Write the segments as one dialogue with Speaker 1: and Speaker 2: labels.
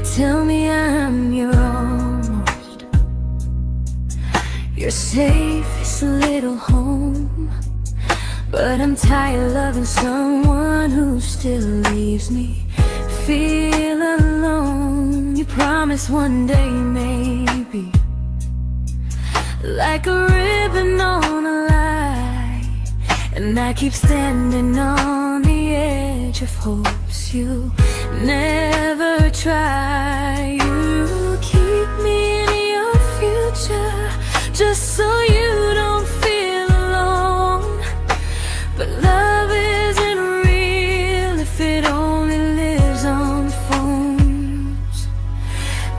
Speaker 1: tell me I'm your almost, your safest little home. But I'm tired loving someone who still leaves me feel alone. You promise one day maybe, like a ribbon on a line, and I keep standing on the edge of hopes you never try. You keep me in your future just so you don't feel alone. But love isn't real if it only lives on phones.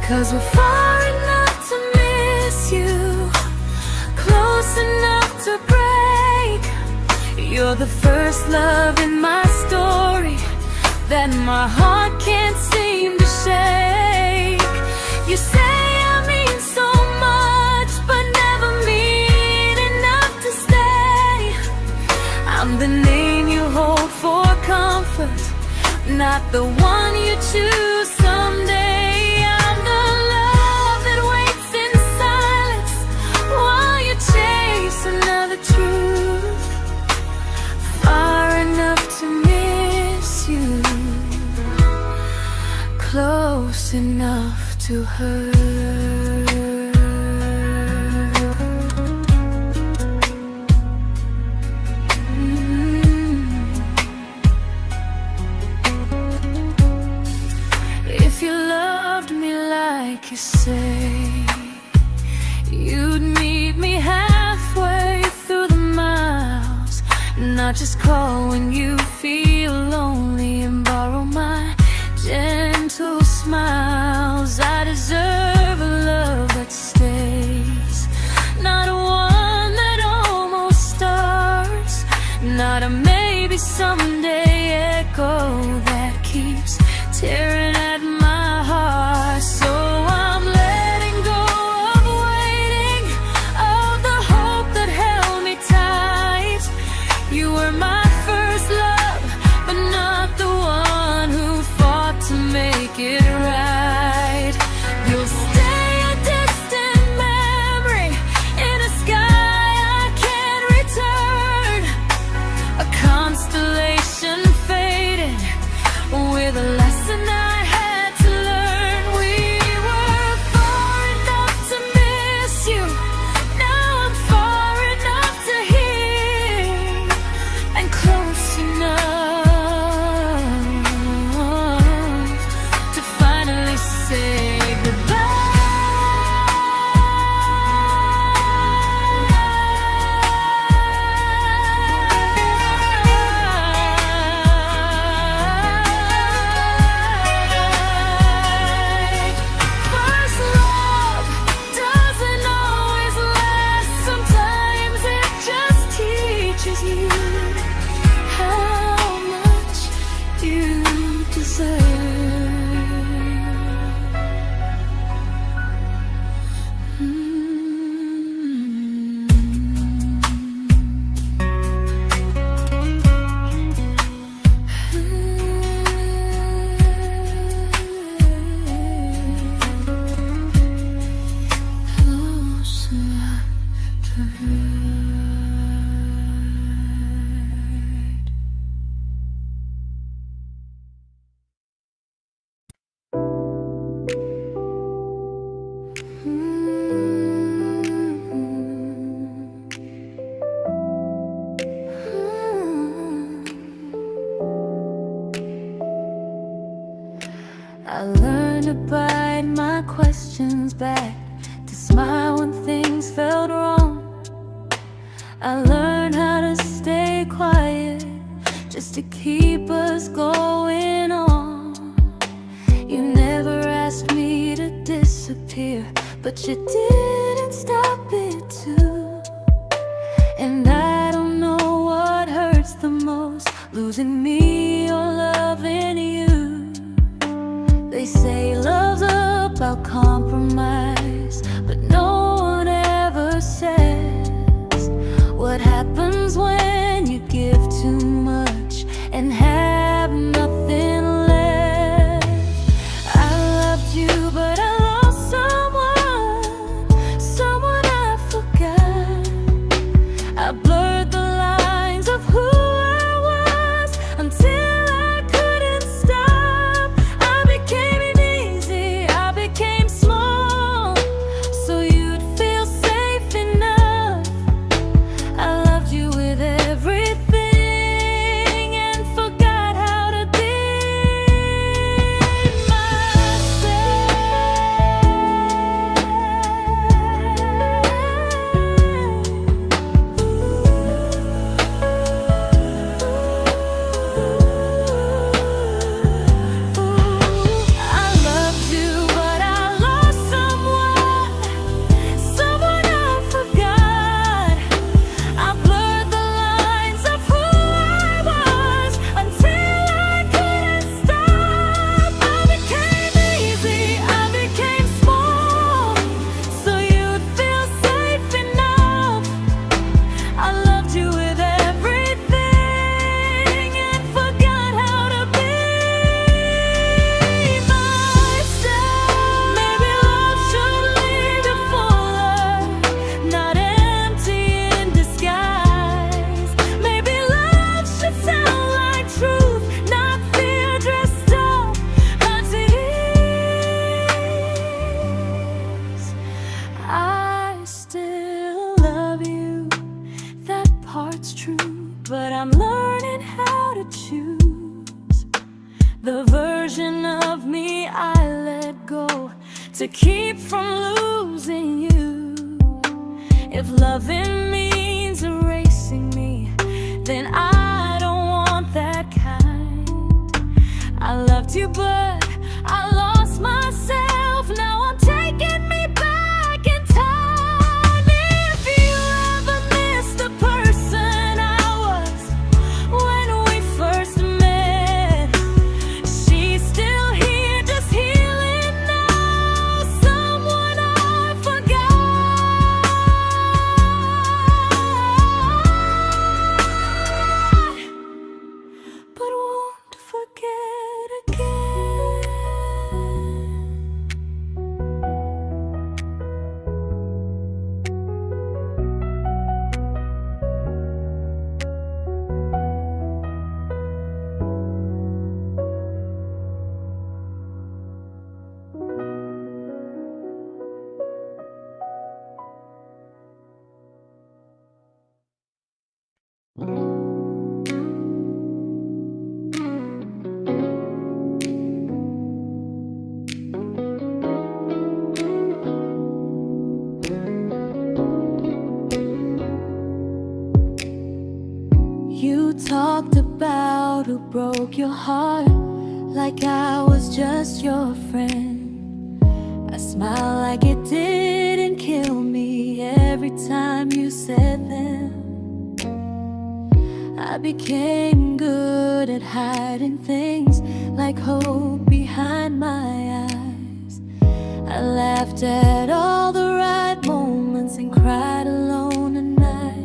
Speaker 1: 'Cause we're far enough to miss you, close enough to break. You're the first love in my story that my heart can't seem to shake. You say I mean so much, but never mean enough to stay. I'm the name you hold for comfort, not the one you choose someday. I'm the love that waits in silence while you chase another truth. Far enough to miss you, close enough to hurt. If you loved me like you say, you'd meet me halfway through the miles, not just call when you feel lonely and borrow my gentle smiles. I deserve a love that stays, not a one that almost starts, not a maybe someday echo that keeps tearing at my heart. So I'm letting go of waiting, of the hope that held me tight. You were my first love, but not the one who fought to make it right. You'll stay a distant memory in a sky I can't return, a constellation faded with a lesson I had to learn. We were far enough to miss you, now I'm far enough to hear, and close enough to finally say goodbye. First love doesn't always last, sometimes it just teaches you how much you deserve. Close enough to hurt. I learned to bite my questions back, to smile when things felt wrong. I learned how to stay quiet just to keep us going on. You never asked me to disappear, but you didn't stop it too. And I don't know what hurts the most, losing me or loving you. They say love's about compromise, but no one ever says what happens when you give too much and have nothing left. I loved you to keep from losing you. If loving means erasing me, then I don't want that kind. I loved you, but I lost myself. Now I'm taking me back in time. If you ever miss the person I was when we first met, she's still here, just healing now. Someone I forgot, but won't forget again. You talked about who broke your heart, like I was just your friend. I smiled like it didn't kill me every time you said them. I became good at hiding things like hope behind my eyes. I laughed at all the right moments and cried alone at night.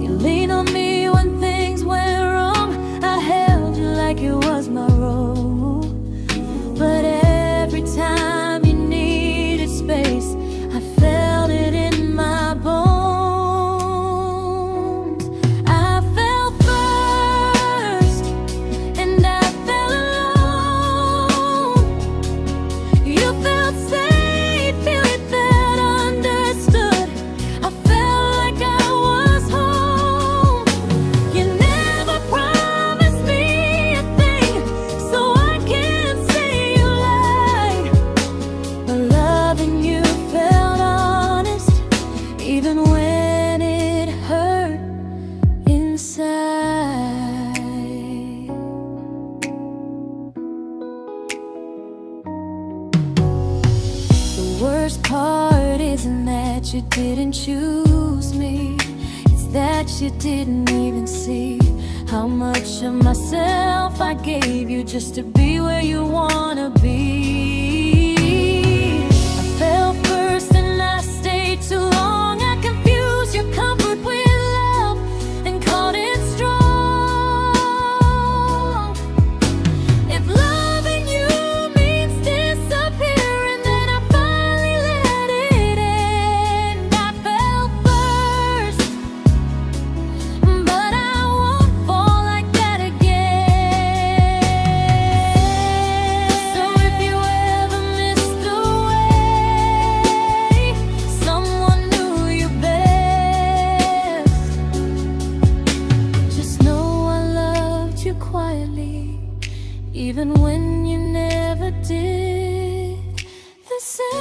Speaker 1: You leaned on me when things went wrong. I held you like it was my role. But every time you needed space, I felt it in my bones. I fell first, and I fell alone. You felt safe, you felt understood. I felt like I was home. You never promised me a thing, so I can't say you lied. But loving you felt honest, even when it hurt inside. The worst part isn't that you didn't choose me, it's that you didn't even see how much of myself I gave you just to be where you wanna be. I fell first and I stayed too long. I confused your comfort with love and called it strong. If loving you means disappearing, then I finally let it end. I fell first, but I won't fall like that again. So if you ever missed the way someone knew you best, just know I loved you quietly, even when you never did the same.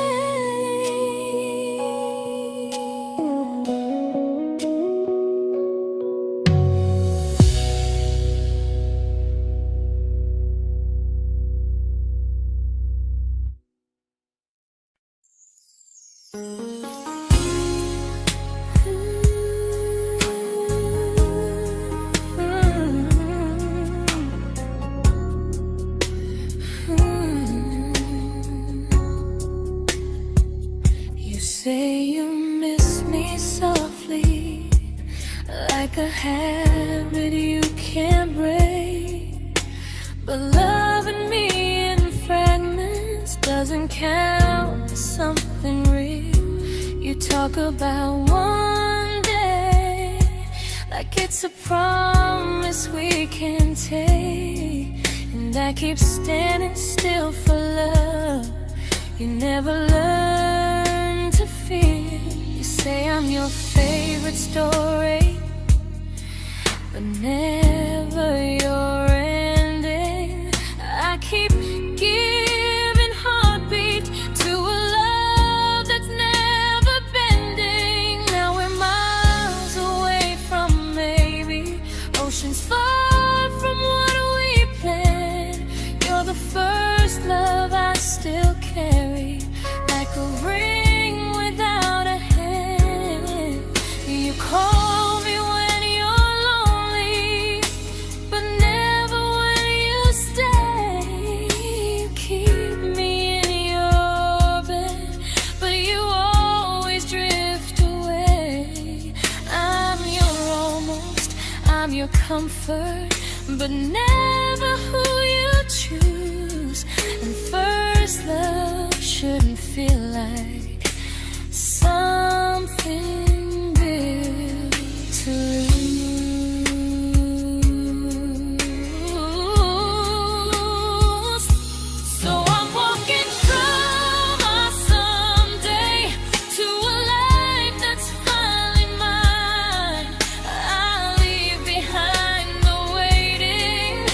Speaker 1: You say you miss me softly, like a habit you can't break. But loving me in fragments doesn't count as something real. You talk about one day like it's a promise we can take, and I keep standing still for love. You never learn to feel. You say I'm your favorite story, but never your ending. I keep giving heart but never who you choose. And first love shouldn't feel like something built to lose. So I'm walking from our someday to a life that's finally mine. I'll leave behind the waiting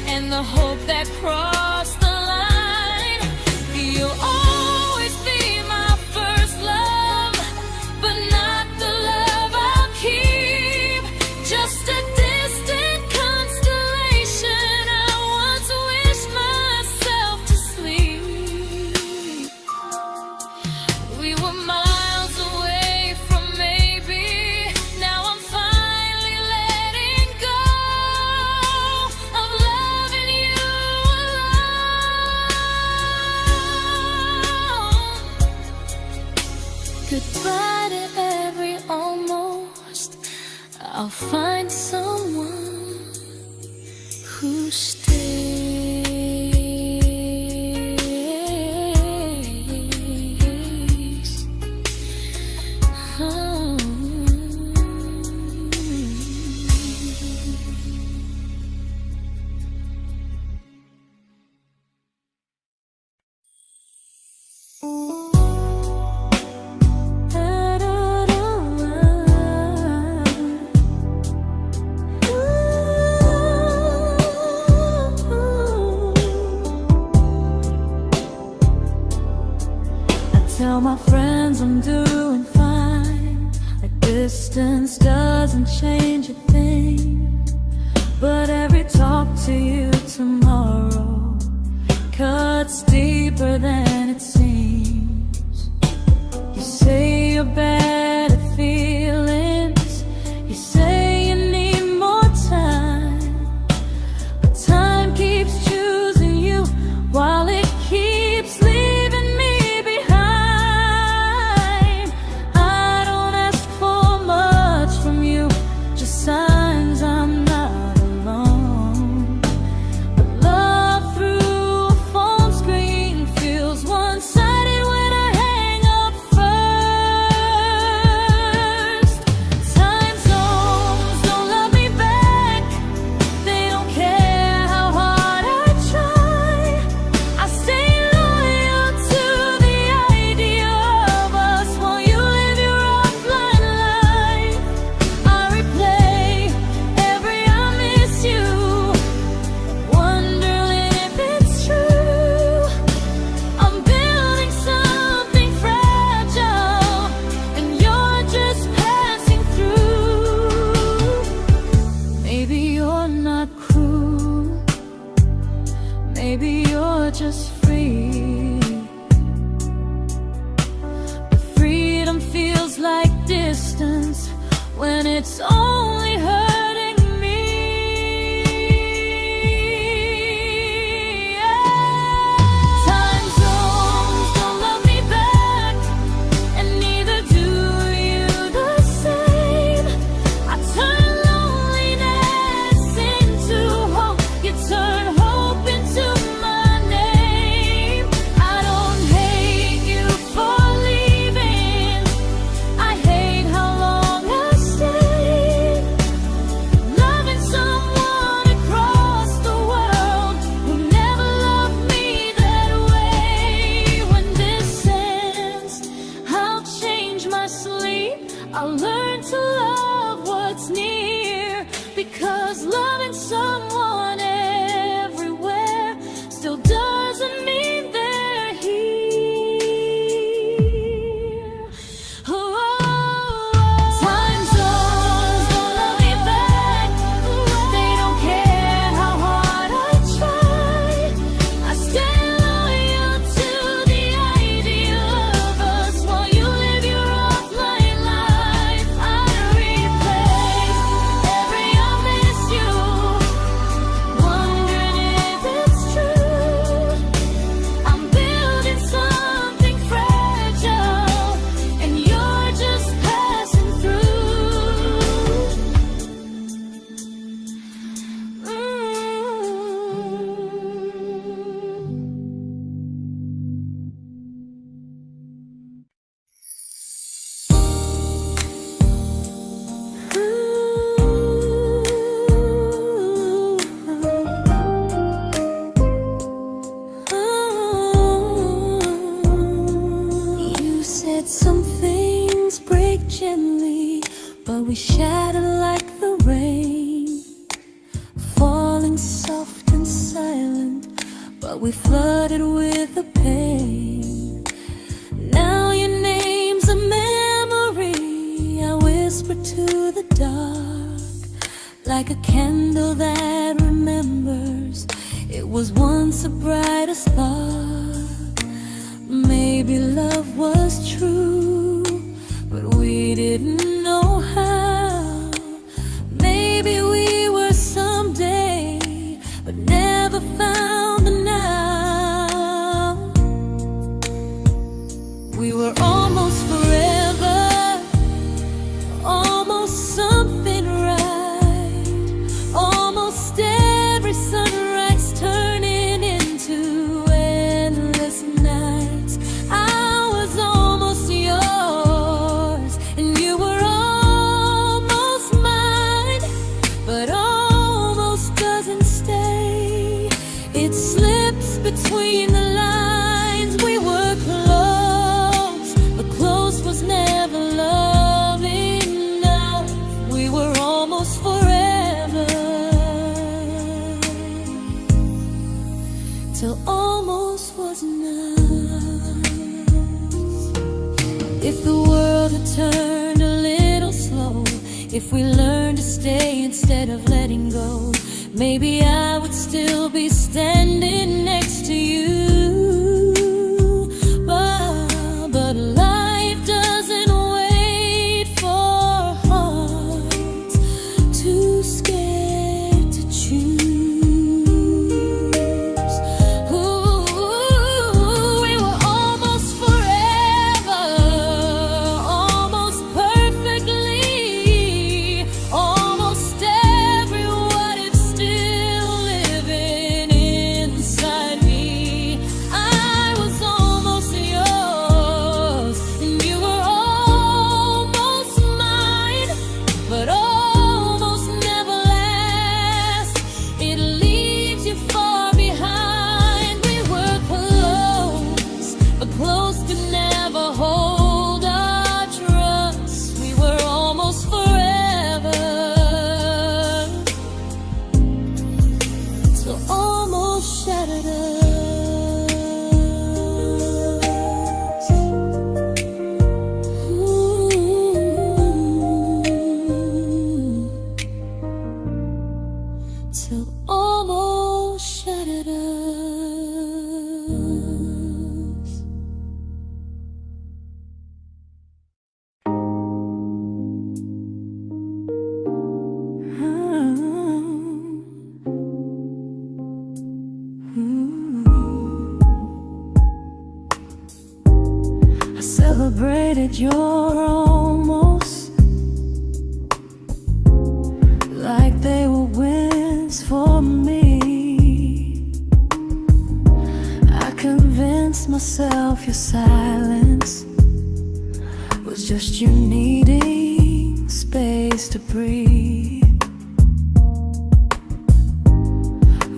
Speaker 1: and the hope that crossed the line. You'll always be my first love, but not the love I'll keep. Just a distant constellation I once wished myself to sleep. We were miles away from maybe. Now I'm finally letting go of loving you alone. Goodbye to every almost. I'll find someone who stays. Oh. Tell my friends I'm doing fine, like distance doesn't change a thing. But every talk to you tomorrow cuts deeper than it seems. You say you're bad at feelings, you say you need more time, but time keeps choosing you while it keeps leaving me behind. I don't ask for much from you, just signs I'm not alone. But love through a phone screen feels one-sided when I hang up first. Time zones don't love me back, they don't care how hard I try. I stay loyal to the idea of us while you live your offline life. I replay every I miss you, wondering if it's true. I'm building something fragile, and you're just passing through. Maybe you're not cruel, maybe you're just free. But freedom feels like distance when it's only hurting me. Time zones don't love me back, and neither do you the same. I turn loneliness into hope, you turn hope into my name. I don't hate you for leaving, I hate how long I stayed. we shattered like the rain, falling soft and silent, but we flooded with the pain. Now your name's a memory I whisper to the dark, like a candle that remembers it was once a brighter spark. Maybe love was true, but we didn't know how. Maybe we were someday, but never found the now. We were almost forever, almost something right, almost every sunrise turning into endless nights. I was almost yours, and you were almost mine, but almost doesn't stay. It slips between the lines. We were close, but close was never love enough. We were almost forever, till almost was enough. If the world had turned a little slow, if we learned to stay instead of letting go, maybe I would still be standing next to you. But life doesn't wait for hearts too scared to choose. Ooh, we were almost forever, almost perfectly, almost every what if still living inside me. I was almost yours, and you were almost mine, but almost never lasts. It leaves you far behind. We were close, but close could never hold our trust. We were almost forever, till almost shattered us. Ooh. Till almost shattered us. I celebrated your almost like they were wins for me. I convinced myself your silence was just you needing space to breathe.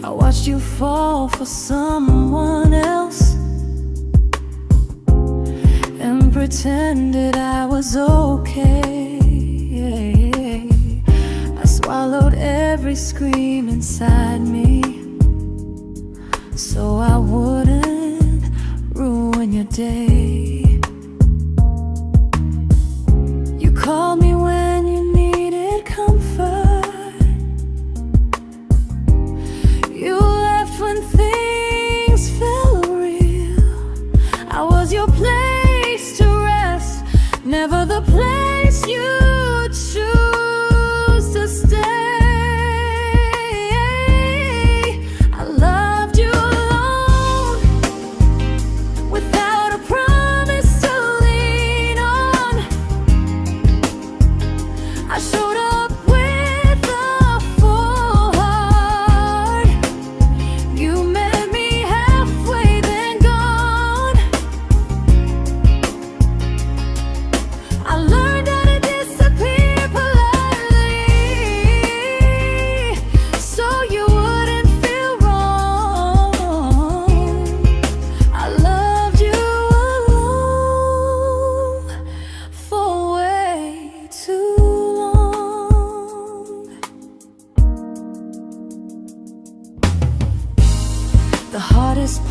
Speaker 1: I watched you fall for someone else and pretended I was okay. I swallowed every scream inside me, so I wouldn't ruin your day. You called me when you needed comfort. You left when things felt real. I was your place to rest, never the place you choose to stay. I loved you alone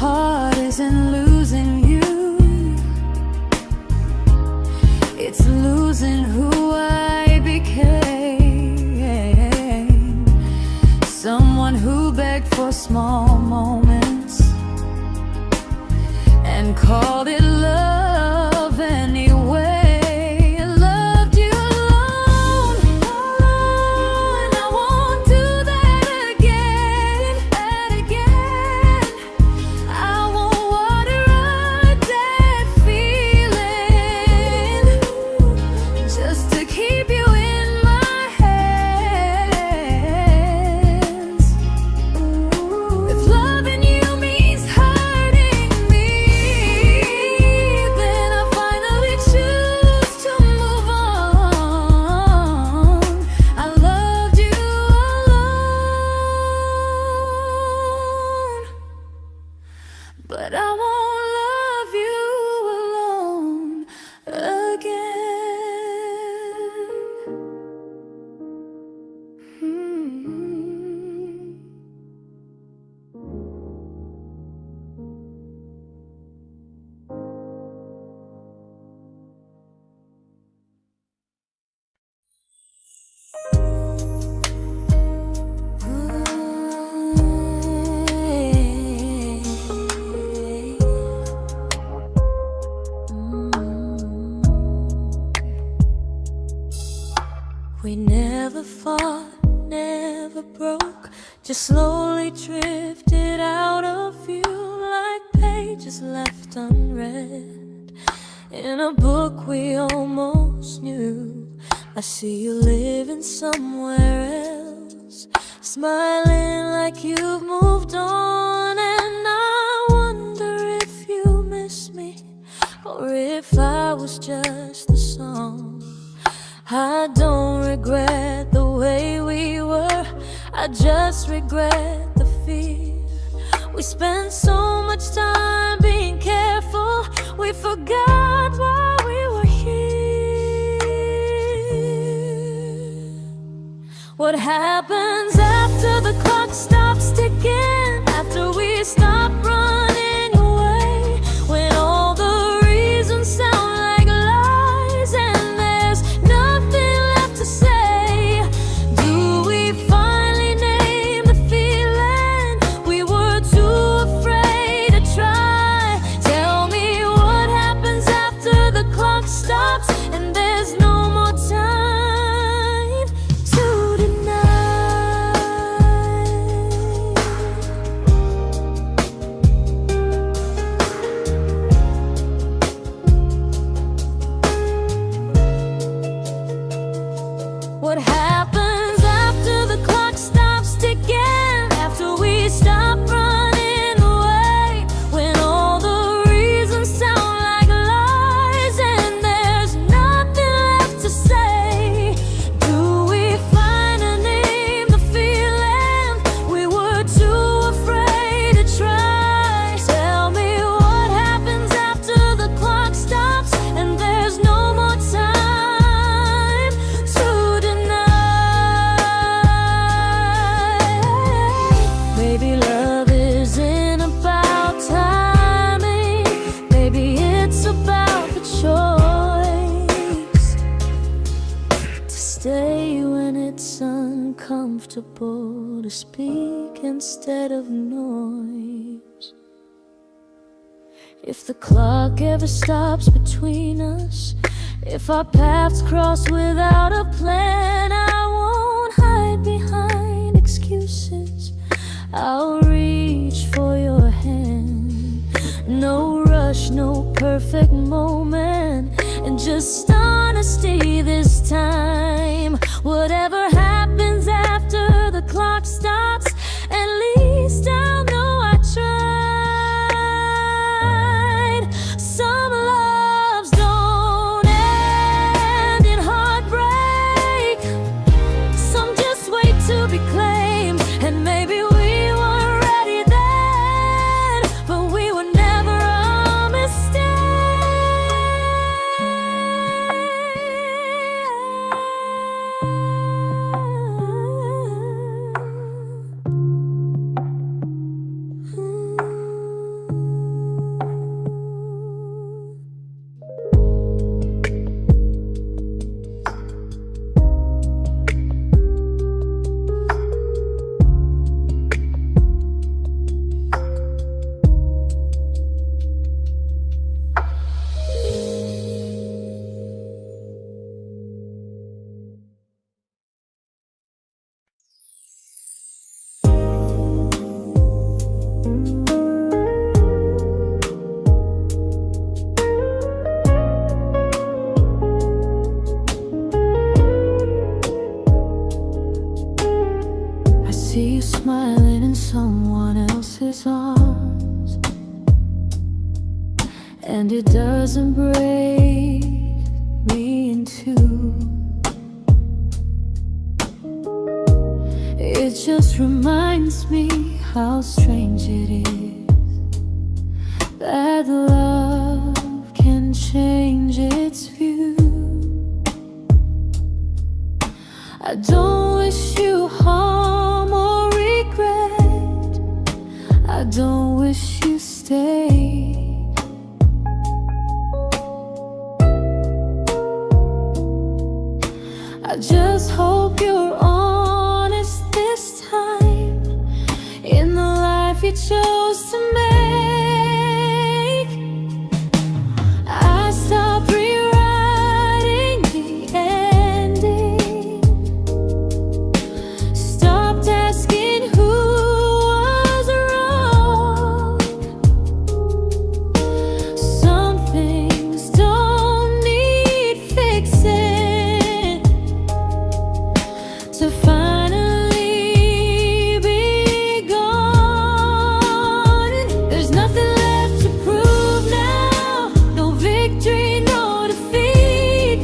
Speaker 1: heart isn't losing you, it's losing who I became. Someone who begged for small moments and called it love anyway. Loved you alone, and I won't do that again and again. I won't water a dead feeling just to keep you in my hands. If loving you means hurting me, then I finally choose to move on. I loved you alone, but I won't love you alone again. We never fought, never broke, just slowly drifted out of view like pages left unread in a book we almost knew. I see you living somewhere else, smiling like you've moved on, and I wonder if you miss me or if I was just a song. I don't regret the way we were, I just regret the fear. We spent so much time being careful, we forgot why we were here. What happens after the clock stops ticking, after we stop running away, when all the reasons sound like lies and there's nothing left to say? Do we finally name the feeling we were too afraid to try? Tell me what happens after the clock stops and there's no more time to deny. What happens after the clock stops ticking, after we stop running away, when all the reasons sound like lies and there's nothing left to say? Do we finally name the feeling we were too afraid to try? Tell me what happens after the clock stops and there's no more time to deny. Maybe love isn't about timing, maybe it's about the choice to stay when it's uncomfortable, to speak instead of noise. If the clock ever stops between us, if our paths cross without a plan, I won't hide behind excuses, I'll reach for your hand. No rush, no perfect moment, and just honesty this time. Whatever happens after the clock stops, at least I'll know I tried. Some loves don't end in heartbreak, some just wait to be claimed, and maybe we weren't ready then, but we were never a mistake. and it doesn't break me in two. It just reminds me how strange it is that love can change its view. I don't wish you harm or regret. I don't wish you stayed. I just hope you're honest this time in the life you chose to make. I stopped rewriting the ending, stopped asking who was wrong. Some things don't need fixing to finally be gone. There's nothing left to prove now, no victory, no defeat.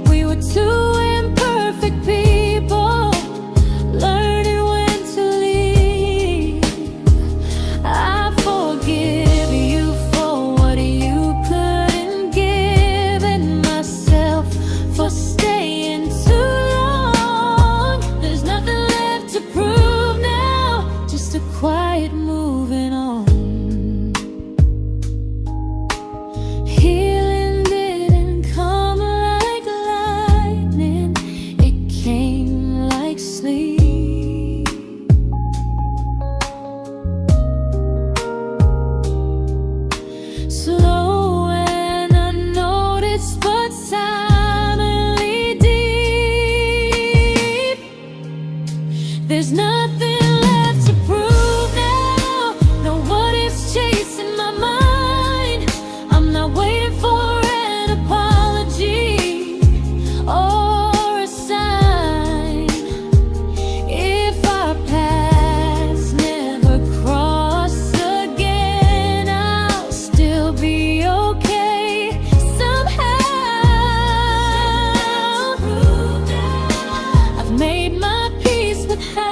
Speaker 1: We were two imperfect people, learning when to leave. I forgive you for what you couldn't give, and myself for staying too long. There's nothing left to prove now, just a quiet moving on. Healing didn't come like lightning, it came like sleep. Slow and unnoticed, but silently deep. There's nothing left to prove now, no what ifs chasing my mind. I'm not waiting for an apology or a sign. If our paths never cross again, I'll still be okay somehow. I've made my peace with how.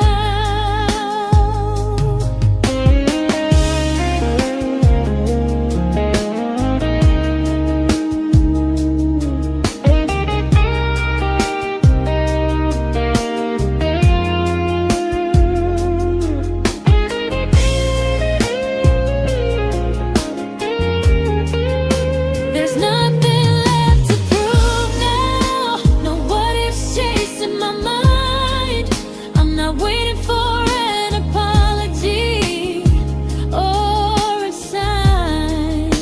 Speaker 1: There's nothing left to prove now, no what ifs chasing my mind. I'm not waiting for an apology or a sign.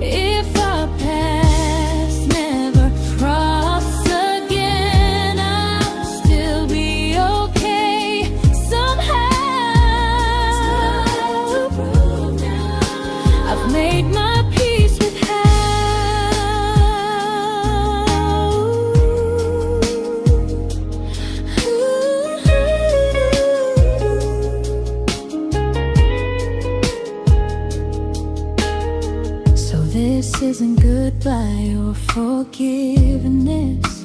Speaker 1: If our paths never cross again, I'll still be okay somehow. I've made my peace with how. So this isn't goodbye or forgiveness,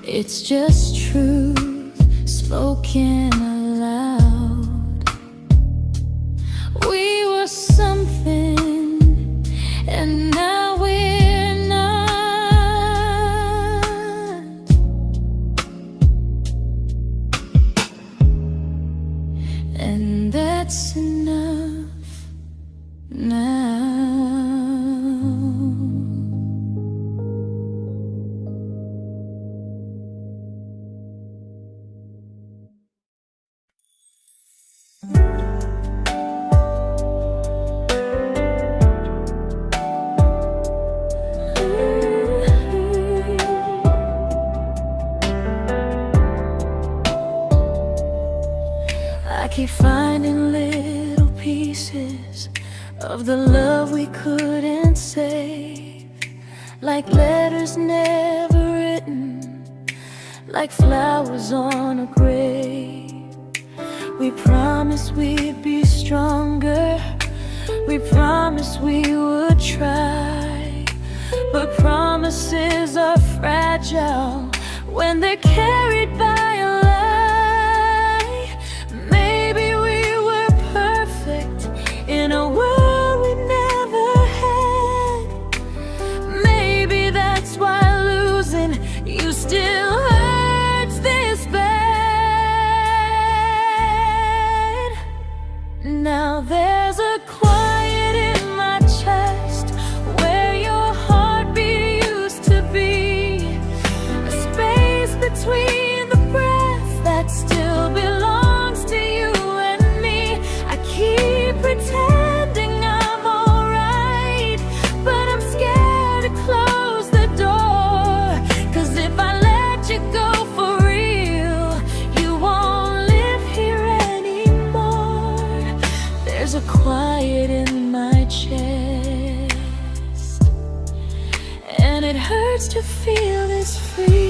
Speaker 1: it's just truth spoken aloud. We were something, and now we're not. And that's enough now. I keep finding little pieces of the love we couldn't save, like letters never written, like flowers on a grave. We promised we'd be stronger, We promised we would try, but promises are fragile when they're carried by a lie. Maybe we were perfect in a world we never had. Maybe that's why losing you still hurts this bad. Now there's a quiet in my chest where your heartbeat used to be, a space between the breaths that still belongs to you and me. I keep pretending I'm alright, but I'm scared to close the door, 'cause if I let you go for real, you won't live here anymore. There's a quiet in my chest, and it hurts to feel this free.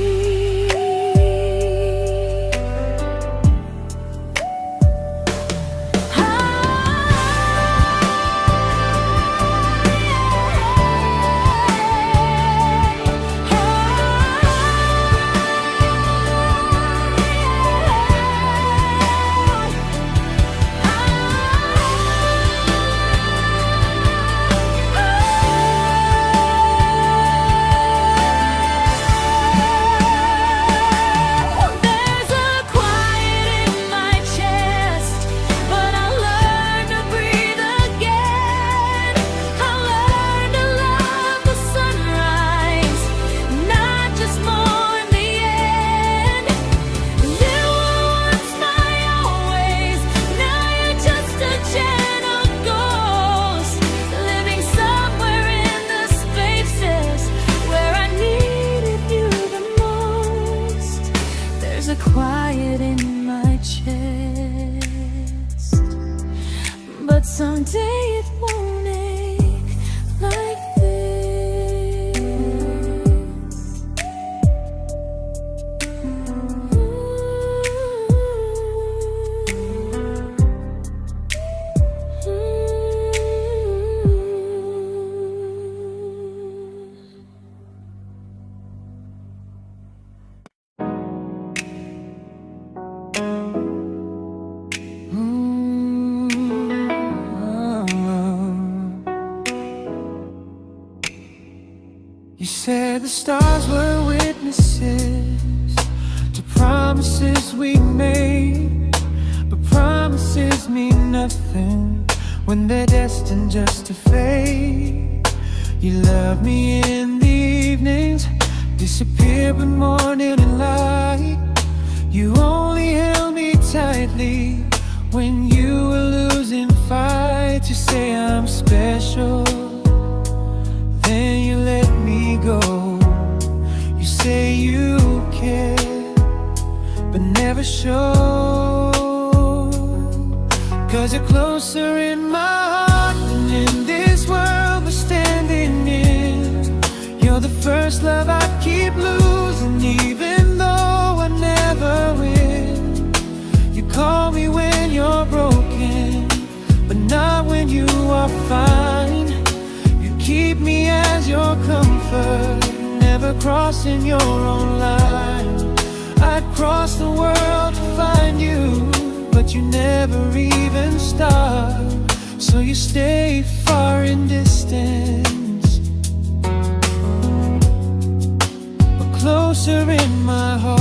Speaker 1: Quiet in my chest, but someday it won't ache like this.
Speaker 2: You said the stars were witnesses to promises we made, but promises mean nothing when they're destined just to fade. You love me in the evenings, disappear when morning and light. You only held me tightly when you were losing fights. You say I'm special, then you let me go. You say you care, but never show, 'cause you're closer in my heart than in this world we're standing in. You're the first love I keep losing, even though I never win. You call me when you're broken, but not when you are fine. Keep me as your comfort, never crossing your own line. I'd cross the world to find you, but you never even start. So you stay far in distance, but closer in my heart.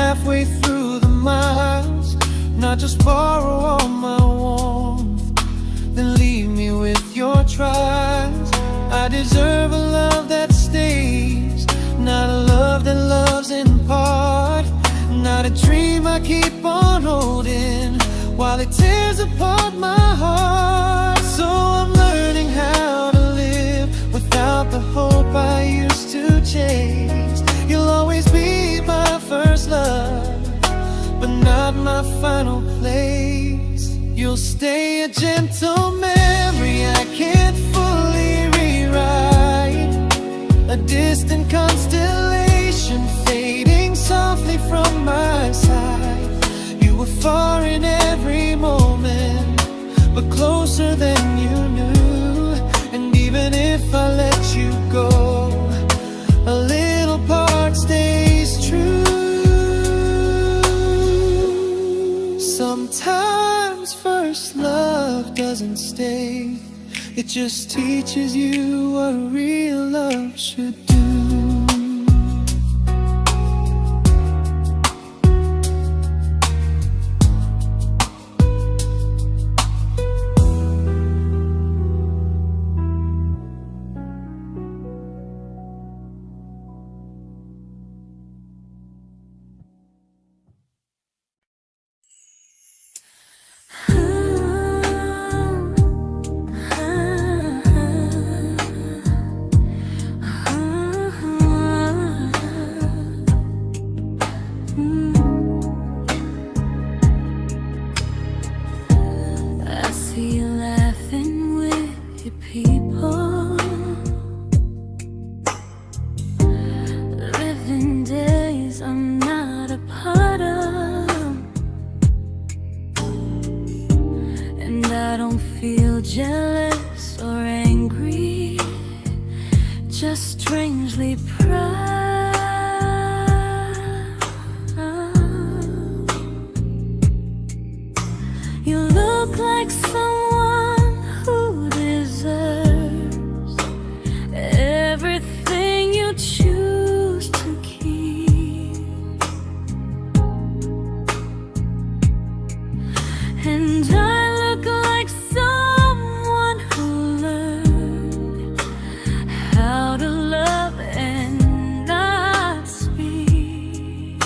Speaker 2: Halfway through the miles, not just borrow all my warmth, then leave me with your trials. I deserve a love that stays, not a love that loves in part, not a dream I keep on holding while it tears apart my heart. So I'm learning how to live without the hope I used to chase. You'll always be my first love, but not my final place. You'll stay a gentle memory mistake. It just teaches you what real love should do.
Speaker 1: Jealous or angry, just strangely proud. You look like someone who deserves everything you choose to keep, and I look like someone who learned how to love and not speak.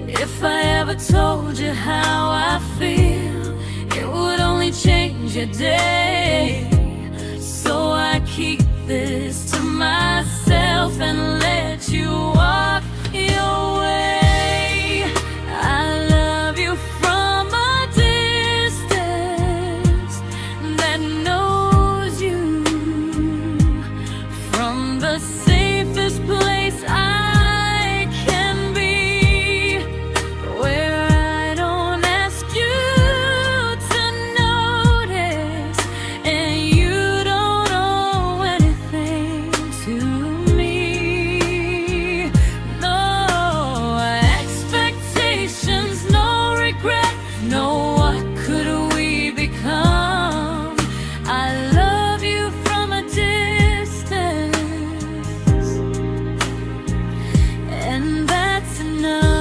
Speaker 1: If I ever told you how I feel, it would only change your day. So I keep this to myself and let you walk your way. I love you from a distance that knows you, from the safest place I can be, where I don't ask you to notice and you don't owe anything to me. No expectations, no regret, no what could we become. I love you from a distance, and that's enough.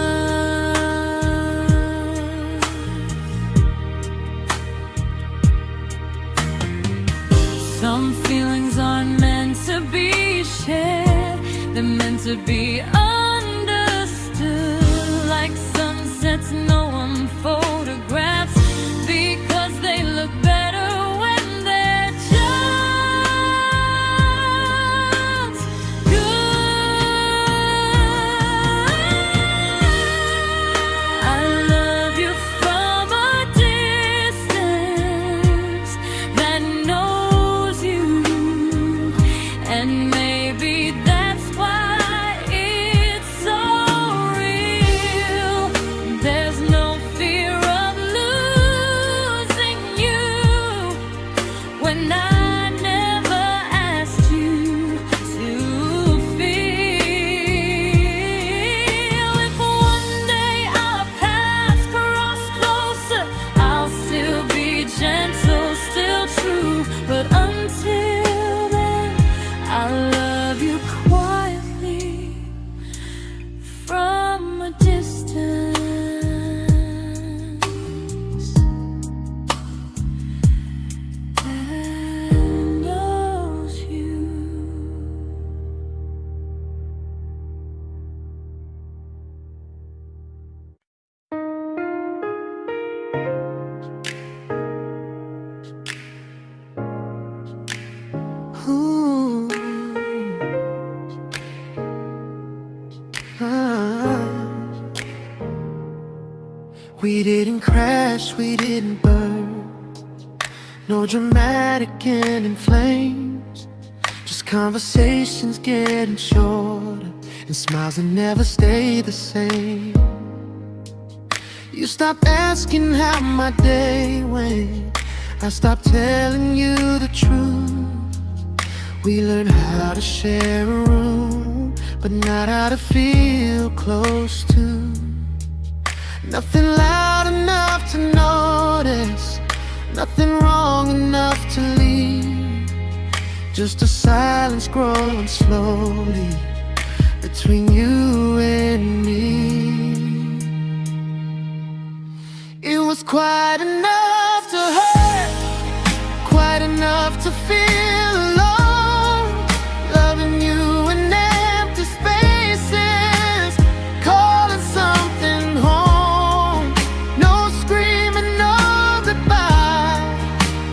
Speaker 1: Some feelings aren't meant to be shared, they're meant to be understood, like sunsets no one photographs, because they look better when they're just good. I love you from a distance that knows you, and maybe that's why it's so real. There's no fear of losing you when I never asked you to feel. If one day our paths cross closer, I'll still be gentle, still true, but until then, I love you quietly from a distance that knows you.
Speaker 2: Ooh. Ah. We didn't crash, we didn't burn, no dramatic end in flames, just conversations getting shorter and smiles that never stay the same. You stopped asking how my day went, I stopped telling you the truth. We learned how to share a room, but not how to feel close to. Nothing loud enough to notice, nothing wrong enough to leave. Just a silence growing slowly between you and me. It was quite enough to hurt, quite enough to feel alone. Loving you in empty spaces, calling something home. No screaming, no goodbye,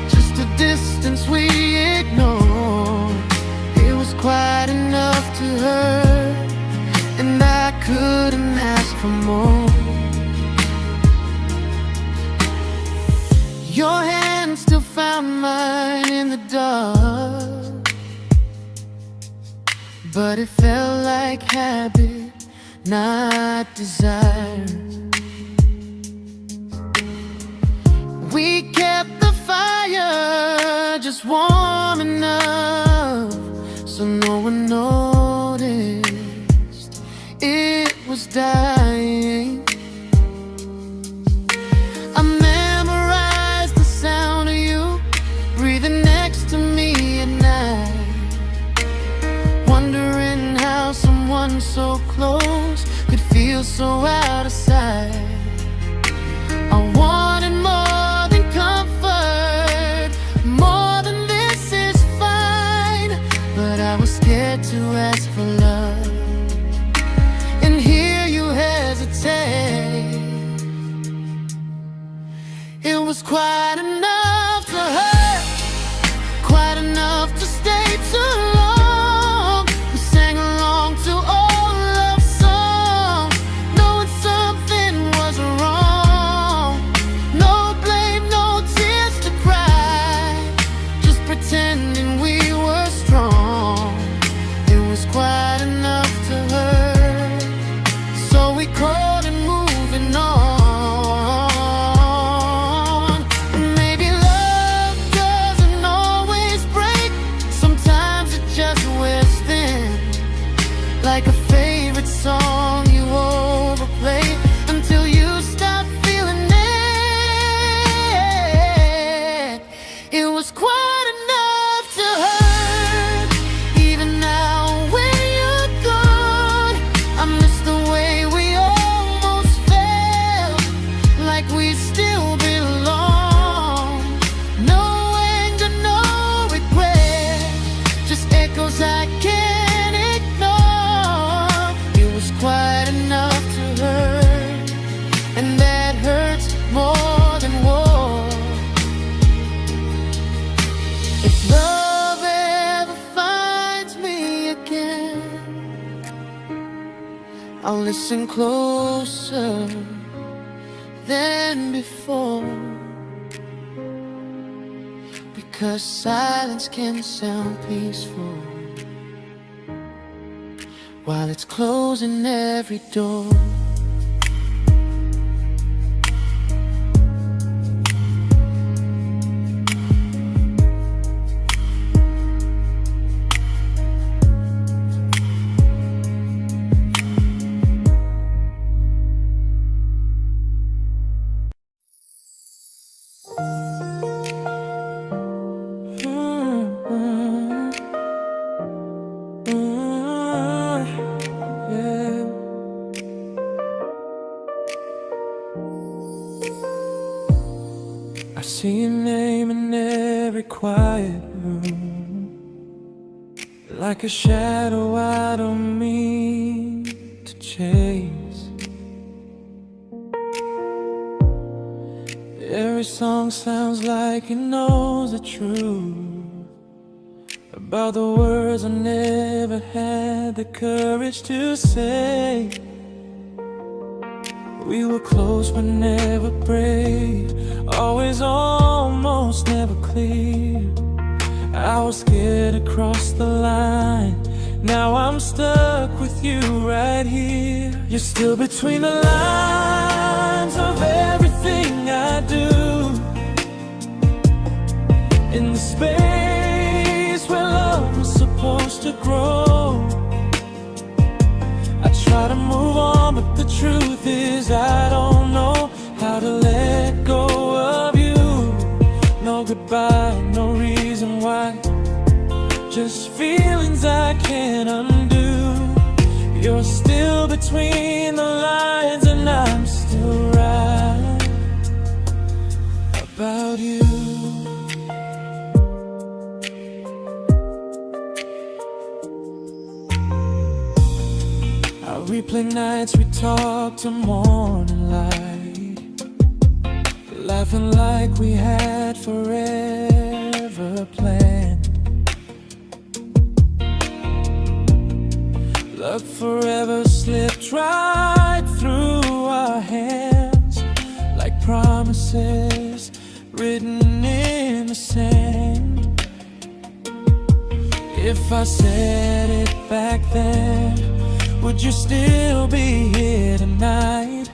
Speaker 2: just a distance we ignored. It was quite enough to hurt, and I couldn't ask for more. Your hand still found mine in the dark, but it felt like habit, not desire. We kept the fire just warm enough so no one noticed it was dying. I memorized the sound of you breathing next to me at night, wondering how someone so close could feel so out of sight. I wanted more than comfort, more than this is fine, but I was scared to ask for love, and here you hesitate. It was quite enough to hurt, quite enough to stay too long. We sang along to old love songs, knowing something was wrong. No blame, no tears to cry, just pretending we were strong. It was quite enough to hurt, so we called it moving on. Maybe love doesn't always break, sometimes it just wears thin, like a favorite song you overplay until you stop feeling it. It was quite enough to hurt, even now when you're gone. I miss the way we almost felt, like we still belong. No anger, no regret, just echoes I can't ignore. It was quite enough to hurt, and that hurts more than war. If love ever finds me again, I'll listen closer than before, because silence can sound peaceful while it's closing every door. I see your name in every quiet room, like a shadow I don't mean to chase. Every song sounds like it knows the truth about the words I never had the courage to say. We were close but never brave, always almost never clear. I was scared to cross the line, now I'm stuck with you right here. You're still between the lines of everything I do, in the space where love was supposed to grow. I try to move on, but the truth is I don't know how to let go of you. No goodbye, no reason why, just feelings I can't undo. You're still between the lines and I'm still right about you. I replay nights we talk to morning light, laughing like we had forever planned. Love forever slipped right through our hands, like promises written in the sand. If I said it back then, would you still be here tonight?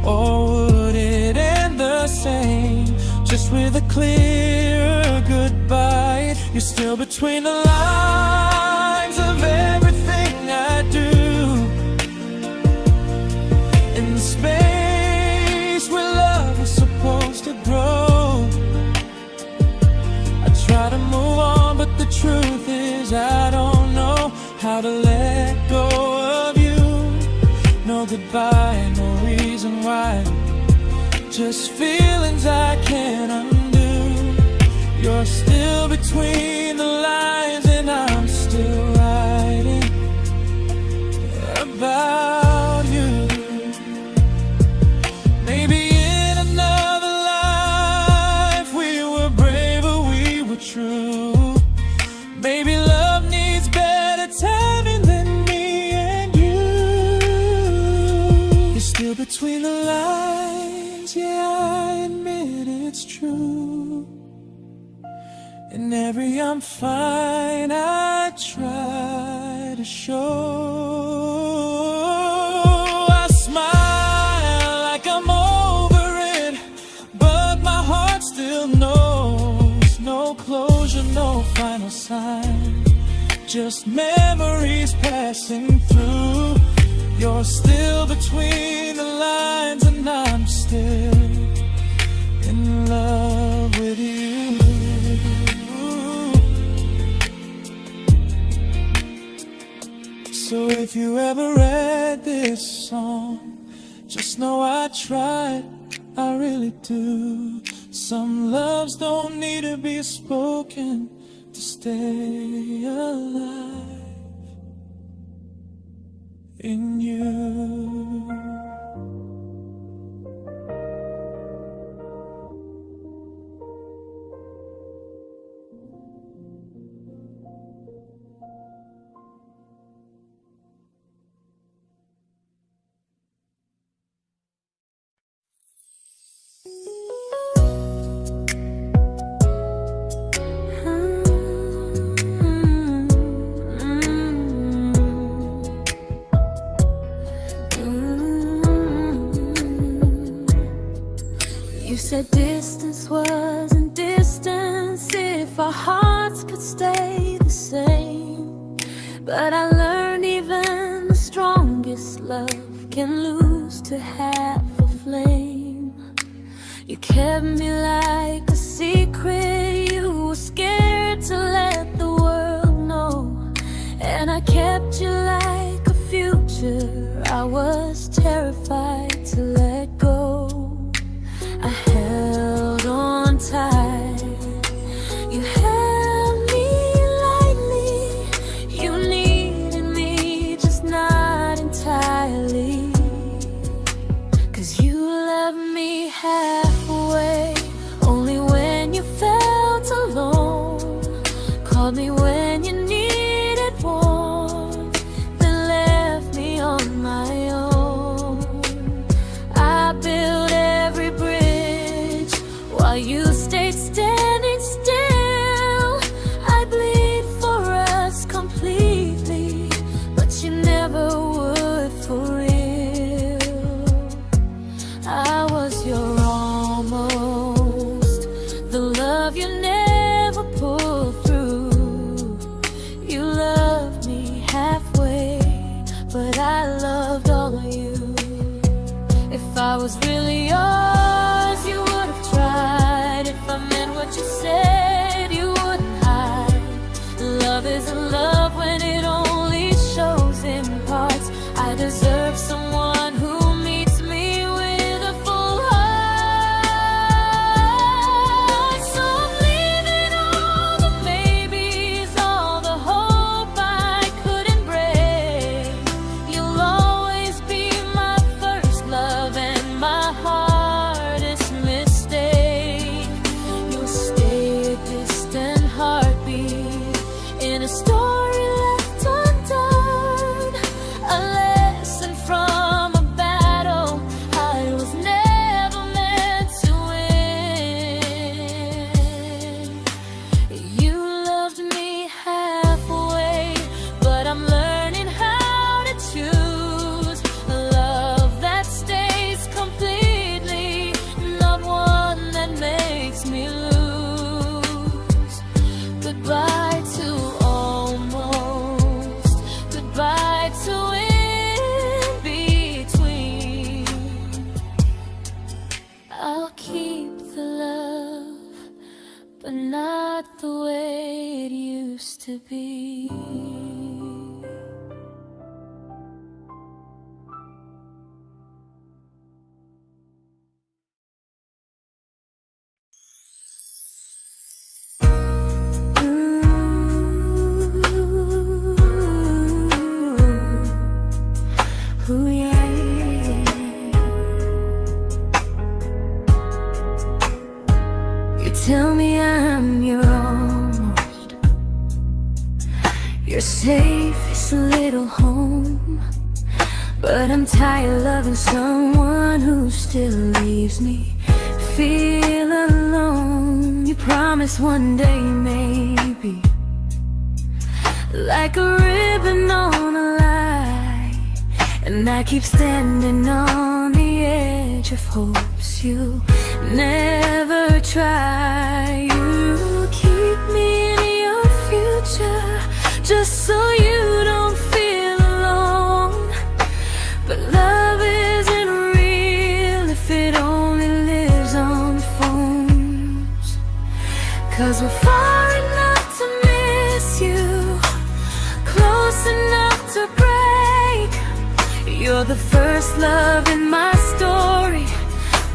Speaker 2: Or would it end the same, just with a clear goodbye? You're still between the lines of everything I do, in the space where love was supposed to grow. I try to move on, but the truth is I don't know how to let go of you. No goodbye, no reason why, just feelings I can't undo. You're still between the lines and I'm still writing about you. Maybe in another life we were braver, we were true. Maybe love needs better timing than me and you. You're still between the lines, yeah, I admit it's true. In every I'm fine I try to show. I smile like I'm over it, but my heart still knows. No closure, no final sign, just memories passing through. You're still between the lines and I'm still in love with you. So if you ever read this song, just know I tried, I really do. Some loves don't need to be spoken to stay alive in you.
Speaker 1: You said distance wasn't distance if our hearts could stay the same. But I learned even the strongest love can lose to half a flame. You kept me like a secret, you were scared to let the world know. And I kept you like a future, I was terrified to let go. I held on tight, you held me lightly. You needed me, just not entirely. 'Cause you loved me halfway, only when you felt alone. Called me when you needed warmth, then left me on my own. I built every bridge while you stayed standing still. I bleed for us completely, but you never would for real. I was your almost, the love you never pulled through. You loved me halfway, but I loved all of you. I was really yours, you would have tried. If I meant what you said, you wouldn't hide. Love isn't love when it only shows in parts. I deserve someone who meets me with a full heart. So I'm leaving all the maybes, all the hope I couldn't break. You'll always be my first love and my hardest mistake. You'll stay a distant heartbeat in a story left undone, a lesson from a battle I was never meant to win. You loved me halfway, but I'm learning how to choose a love that stays completely, not one that makes me lose. Goodbye to almost, goodbye to in between. I'll keep the love, but not the way it used to be. Ooh, yeah. You tell me I'm your almost, your safest little home, but I'm tired loving someone who still leaves me feel alone. You promise one day maybe, like a ribbon on a line, and I keep standing on the edge of hopes you never try. You keep me in your future just so you don't feel alone. But love isn't real if it only lives on phones. 'Cause we're far enough to miss you, close enough to break. You're the first love in my story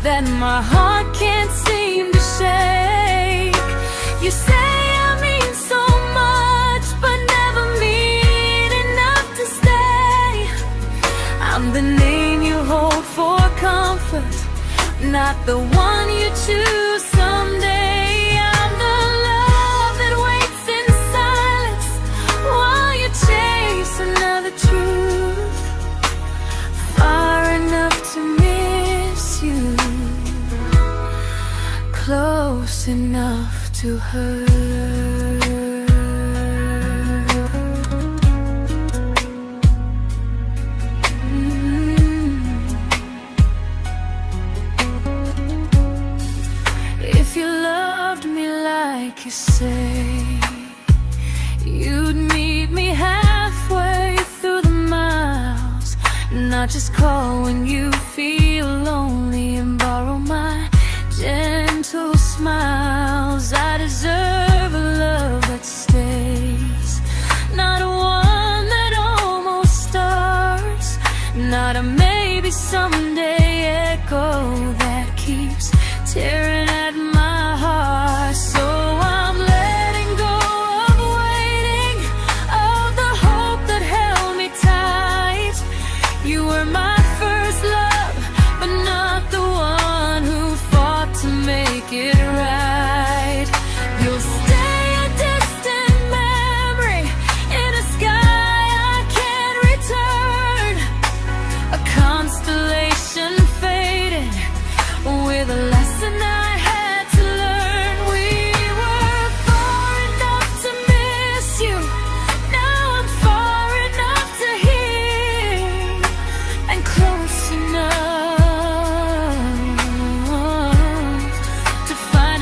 Speaker 1: that my heart can't seem to shake. You say I mean so much, but never mean enough to stay. I'm the name you hold for comfort, not the one you choose someday. I'm the love that waits in silence while you chase another truth. Far enough to miss you, close enough to hurt. If you loved me like you say, you'd meet me halfway through the miles, not just call when you feel lonely and borrow my gentle smiles. I deserve a love that stays, not one that almost starts, not a maybe someday echo that keeps tearing at my heart. So I'm letting go of waiting, of the hope that held me tight. You were my first love, but not the one who fought to make it right. You'll stay a distant memory in a sky I can't return, a constellation fading with a lesson I had to learn. We were far enough to miss you, now I'm far enough to hear, and close enough to find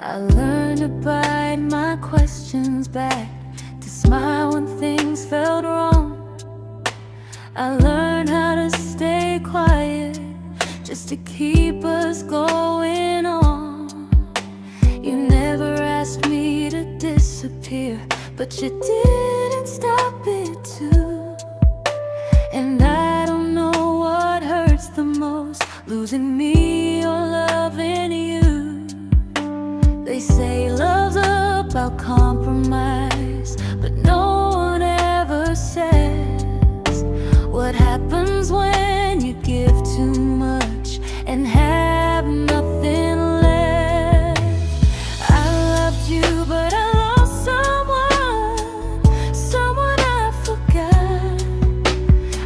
Speaker 1: I learned to bite my questions back, to smile when things felt wrong. I learned how to stay quiet, just to keep us going on. You never asked me to disappear, but you didn't stop it too. And I don't know what hurts the most, losing me or loving you. They say love's about compromise, but no one ever says what happens when you give too much and have nothing left. I loved you, but I lost someone I forgot.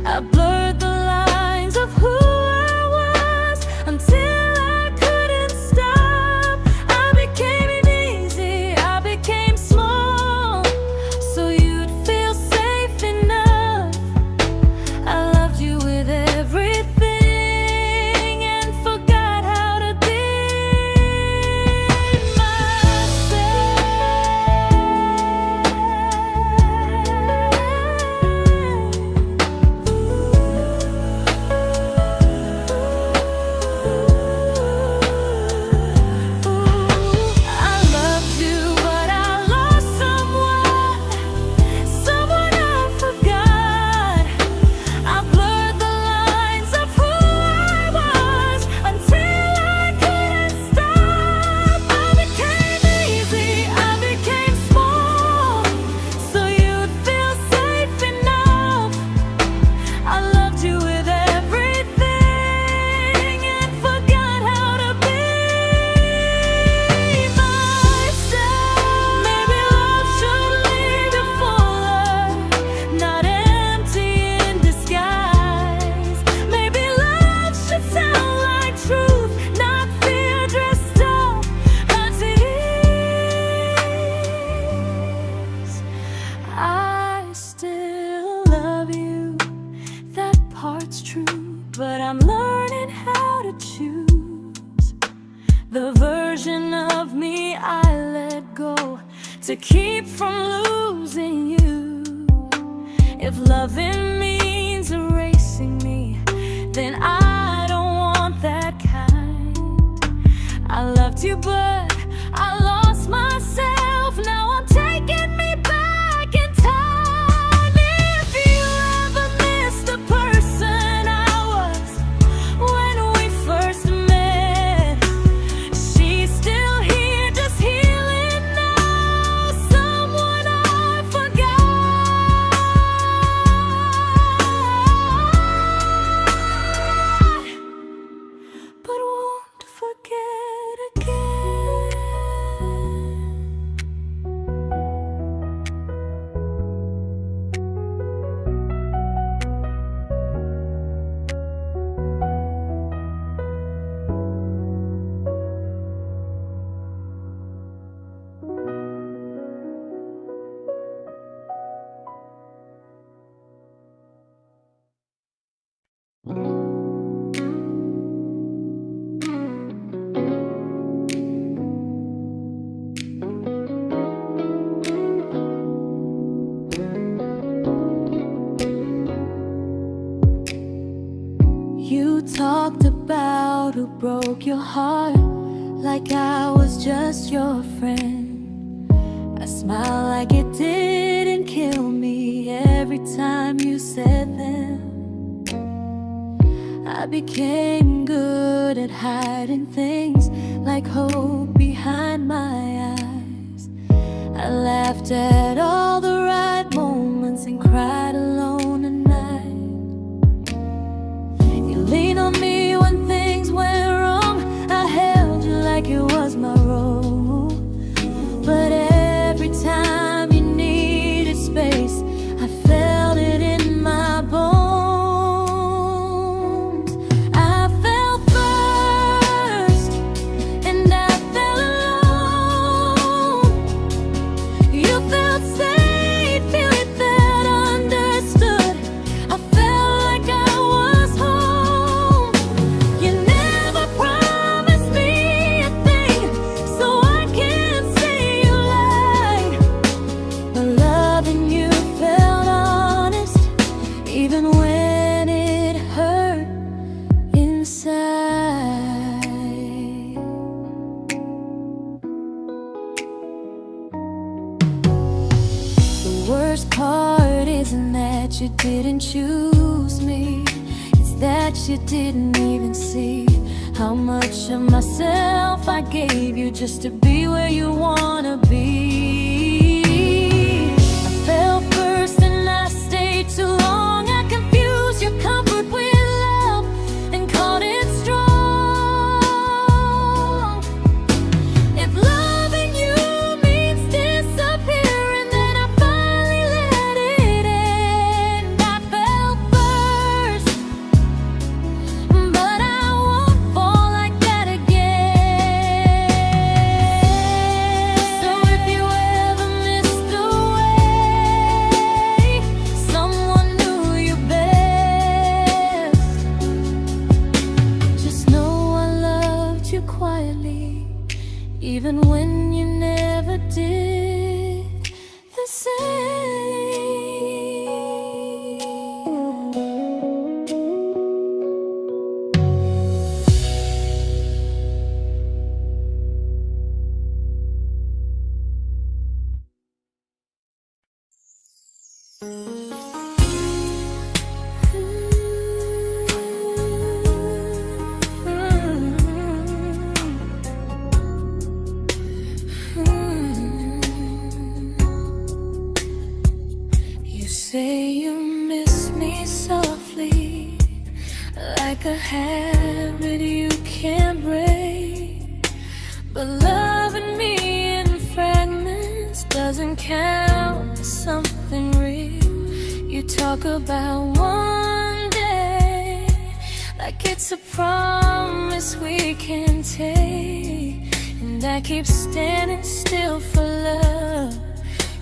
Speaker 1: I blurred the lines of who I was until I couldn't stop. I became easy, I became small, so you'd feel safe enough. I loved you with everything and forgot how to be I loved you, but I lost someone I forgot. I blurred the lines of who I was until I couldn't stop. I became easy, I became small, so you'd feel safe enough. I loved you with everything and forgot how to be myself. Maybe love should leave you fuller, not empty in disguise. Maybe love should sound like truth, not fear dressed up as ease. I still love you, that part's true, but I'm learning how to choose the version of me I let go to keep from losing you. If loving means erasing me, then I don't want that kind. I loved you, but I lost myself. Now I'm taking me back in time. If you ever missed the person I was when we first met, she's still here, just healing now. Someone I forgot, but won't forget again. You talked about who broke your heart, like I was just your friend. I smile like it didn't kill me every time you said them. I became good at hiding things like hope behind my eyes. I laughed at all the right moments and cried alone at night. You leaned on me when things went wrong. I held you like it was my role. But every time you needed space, I felt it in my bones. I fell first, and I fell alone. You felt worst part isn't that you didn't choose me, it's that you didn't even see how much of myself I gave you just to be where you wanna be. I fell first and I stayed too long. I confused your comfort with love and called it strong. If loving you means disappearing, then I finally let it end. I fell first, but I won't fall like that again. So if you ever missed the way someone knew you best, just know I loved you quietly, even when you never did the same. You say you miss me softly, like a habit you can't break. But loving me in fragments doesn't count as something real. You talk about one day like it's a promise we can take, and I keep standing still for love.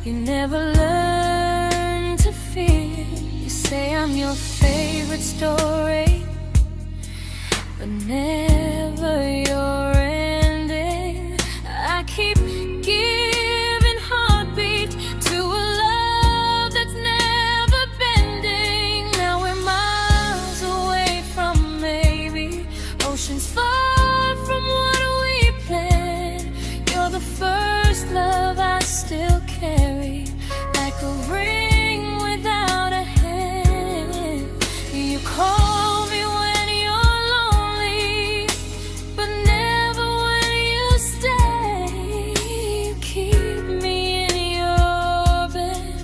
Speaker 1: You never learn to feel. You say I'm your favorite story, but never your ending. I keep giving heartbeat to a love that's never bending. Now we're miles away from maybe oceans far from what we planned. You're the first love I still carry, like a ring without a hand. You call me when you're lonely, but never when you stay. You keep me in your bed,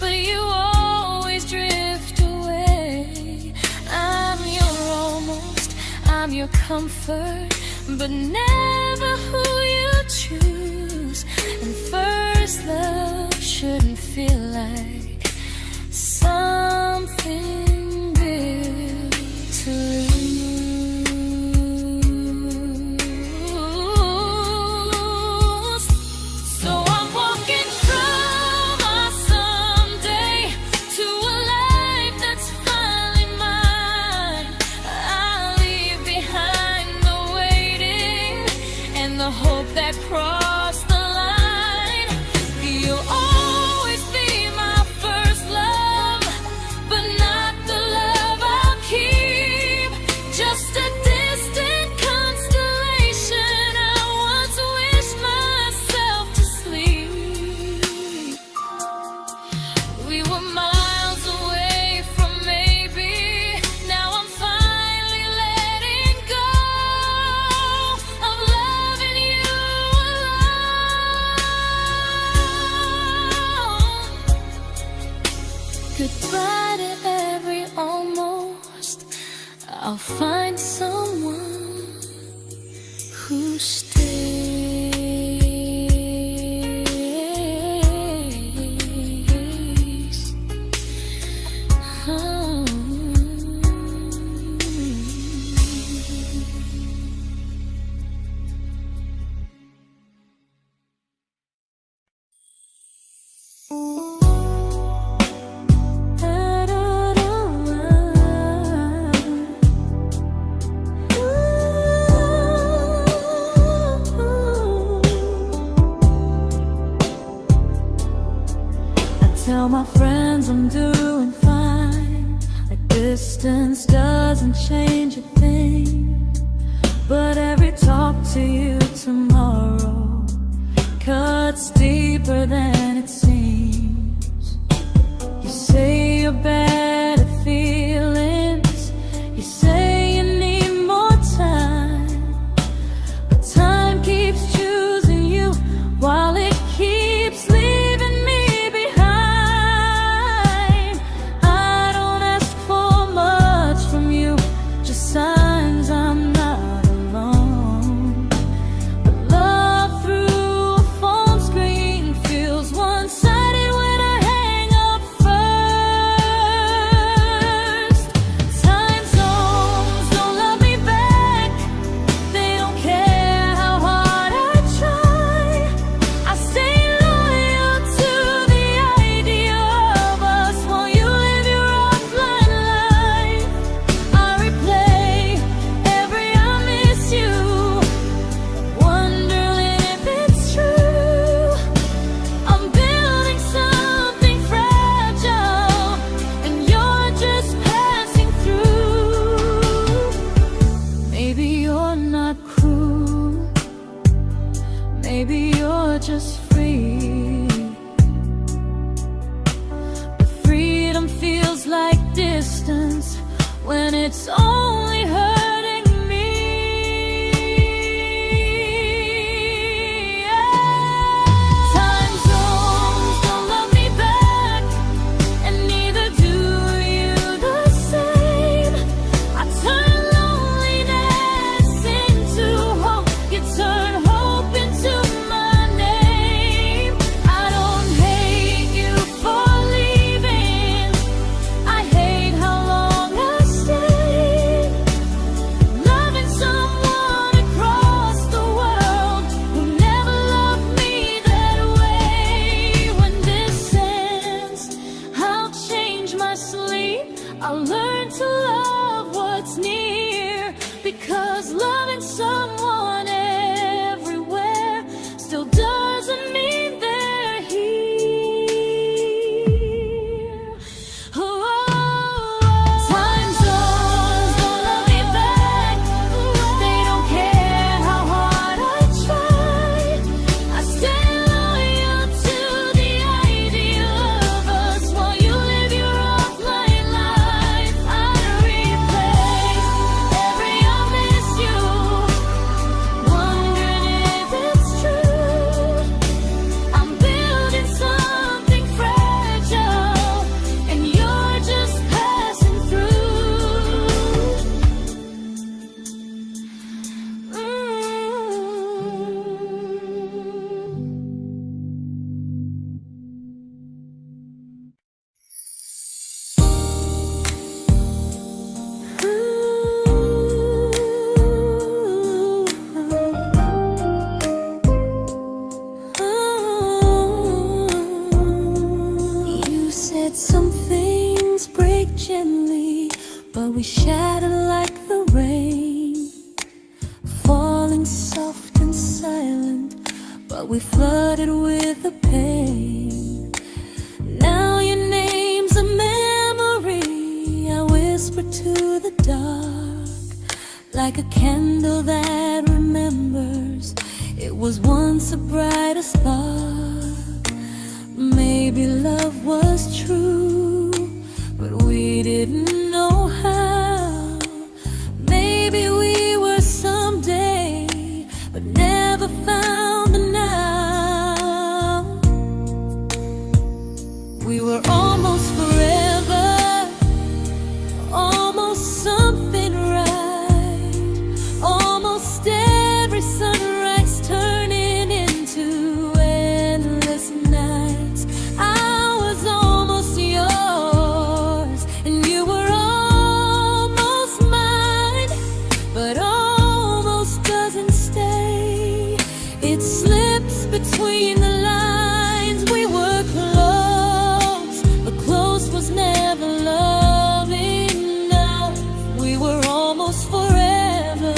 Speaker 1: but you always drift away. I'm your almost, I'm your comfort, but never who you choose. And first love shouldn't feel like something built to lose. So I'm walking from my someday to a life that's finally mine. I'll leave behind the waiting and the hope that crossed the line. You'll always be my first love, but not the love I'll keep. Just a distant constellation I once wished myself to sleep. We were miles away from maybe. Now I'm finally letting go of loving you alone. Goodbye to every almost. I'll find someone who stays. Oh. Tell my friends I'm doing fine, like distance doesn't change a thing. But every talk to you tomorrow cuts deeper than it seems. your better feelings. You say you need more time, but time keeps choosing you while it keeps leaving me behind. I don't ask for much from you, just signs I'm not alone. But love through a phone screen feels one-sided when I hang up first. Time zones don't love me back, they don't care how hard I try. I stay loyal to the idea of us while you live your offline life. I replay every I miss you, wondering if it's true. I'm building something fragile, and you're just passing through. Maybe you're not cruel, maybe you're just free. But freedom feels like distance when it's only hurting me. Time zones don't love me back, and neither do you the same. I turn loneliness into hope, you turn hope into my name. I don't hate you for leaving, I hate how long I stayed. Loving someone across the world who never loved me that way. When this ends, I'll change my sleep, I'll learn to love what's near, because loving someone everywhere still doesn't mean they're here. Time zones don't love me back, they don't care how hard I try. I stay loyal to the idea of us while you live your offline life. I replay every I miss you, wondering if it's true. I'm building something fragile, and you're just passing through. You said some things break gently, but we shatter like the rain, falling soft and silent, but we flooded with the pain. Now your name's a memory I whisper to the dark, like a candle that remembers it was once a brighter spark. Maybe love was true, but we didn't know how. Maybe we were someday, but never found the now. We were almost forever, almost something right, almost every sunrise turning into endless nights. I was almost yours, and you were almost mine, but almost doesn't stay. It slips between the lines. We were close, but close was never love enough. We were almost forever,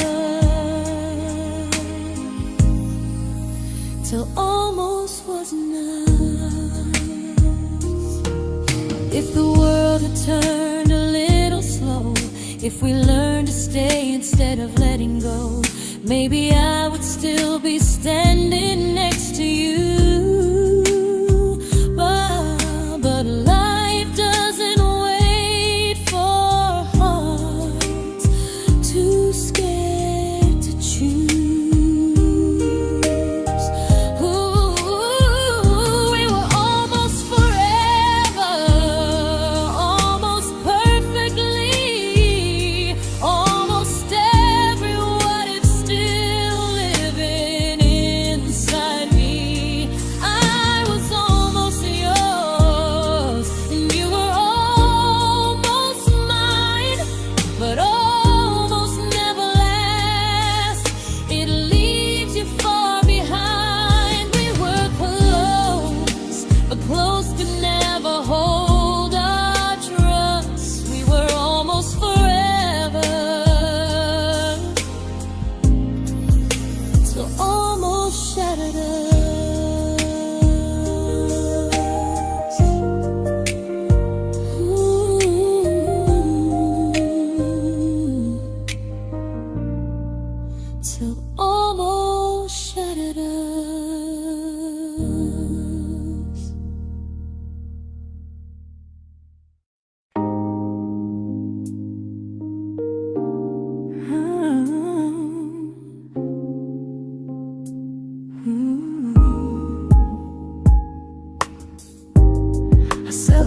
Speaker 1: till almost was enough. If the world had turned a little slow, if we learned to stay instead of letting go, maybe I would still be standing next to you. But life doesn't wait.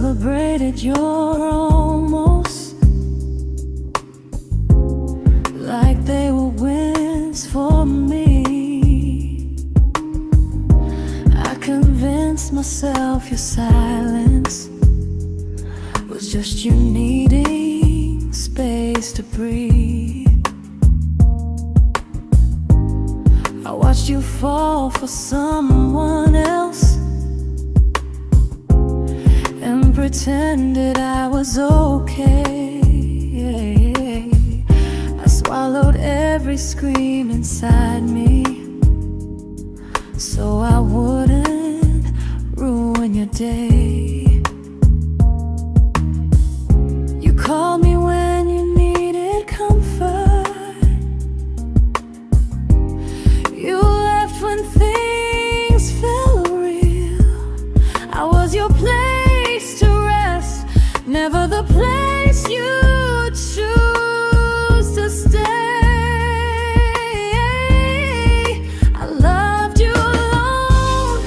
Speaker 1: celebrated your almost like they were wins for me. I convinced myself your silence was just you needing space to breathe. I watched you fall for someone else and pretended I was okay. I swallowed every scream inside me so I wouldn't ruin your day. You called me when you needed comfort. You left when things felt real. I was your place to rest, never the place you choose to stay. I loved you alone,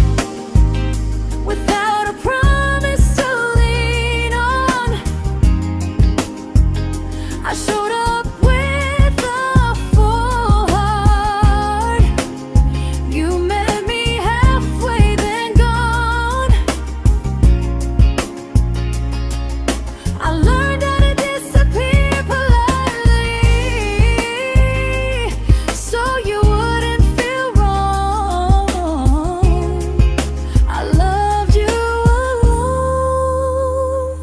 Speaker 1: without a promise to lean on. I showed up with a full heart. You met me halfway, then gone. I learned how to disappear politely, so you wouldn't feel wrong. I loved you alone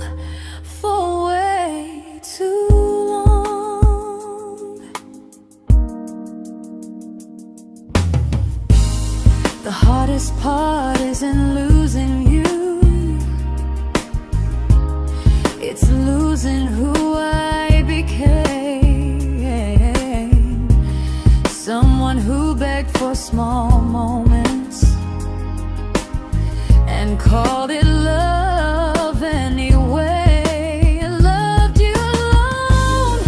Speaker 1: for way too long. The hardest part isn't losing you, it's losing who I became. Someone who begged for small moments and called it love anyway. I loved you alone,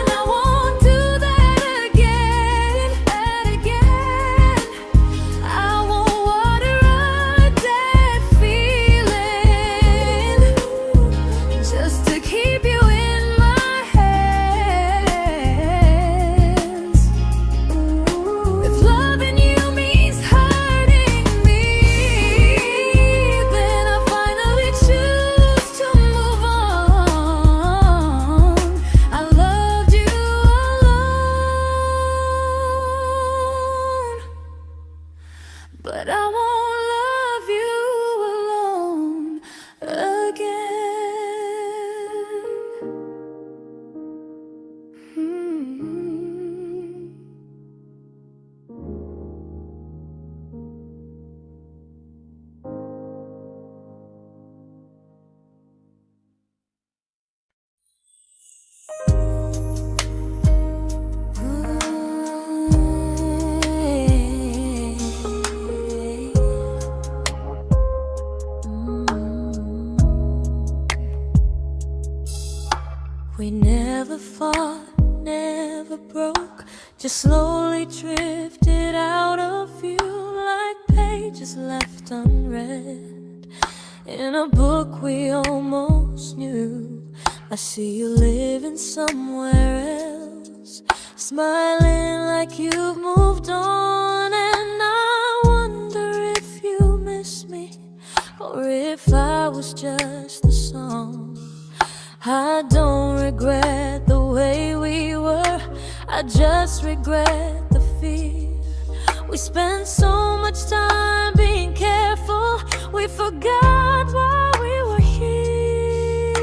Speaker 1: and I won't do that again. I won't water a dead feeling just to keep you in my hands. If loving you means hurting me, then I finally choose to move on. I loved you alone, but I won't love you alone again. We never fought, never broke, just slowly drifted out of view like pages left unread in a book we almost knew. I see you living somewhere else, smiling like you've moved on, and I wonder if you miss me or if I was just the song. I don't regret the way we were, I just regret the fear. We spent so much time being careful, we forgot why we were here.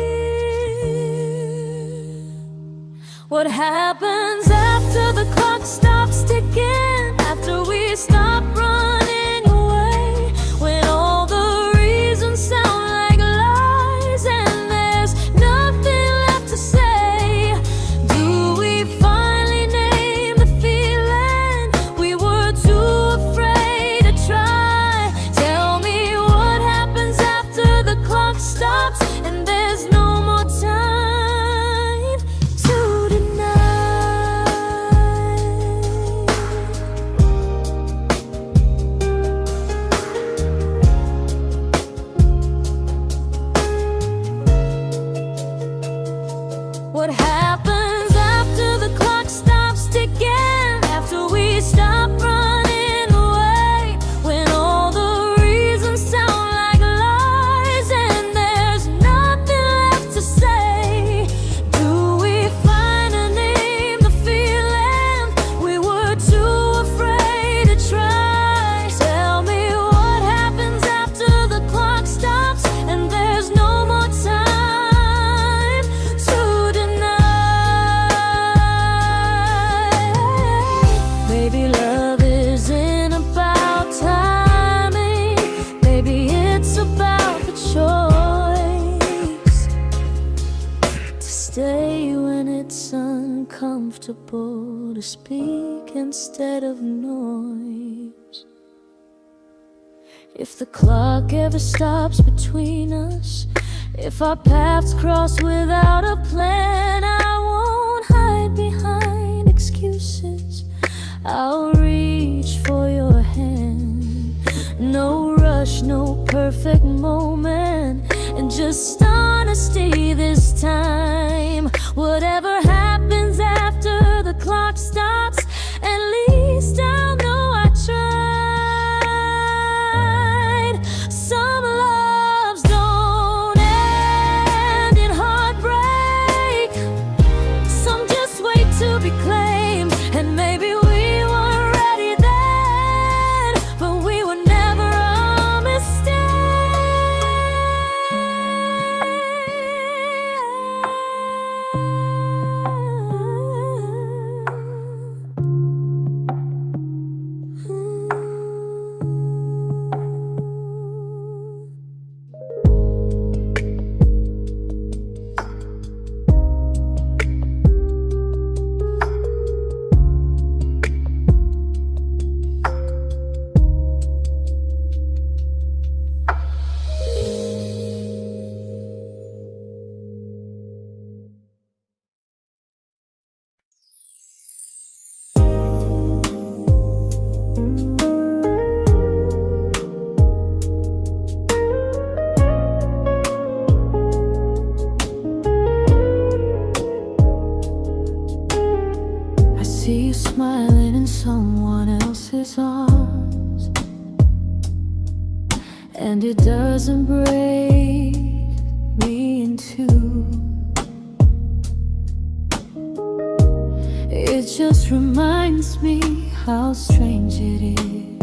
Speaker 1: What happens after the clock stops ticking, after we stop running away, when all the reasons sound like lies and there's nothing left to say? Do we finally name the feeling we were too afraid to comfortable to speak instead of noise. If the clock ever stops between us, if our paths cross without a plan, I won't hide behind excuses. I'll reach for your hand. No rush, no perfect moment, and just honesty this time. Whatever happens after the clock stops, at least I'll know I tried. Some loves don't end in heartbreak, some just wait to be claimed. And maybe we weren't ready then, but we were never a mistake. I see you smiling in someone else's arms, and it doesn't break me in two. It just reminds me how strange it is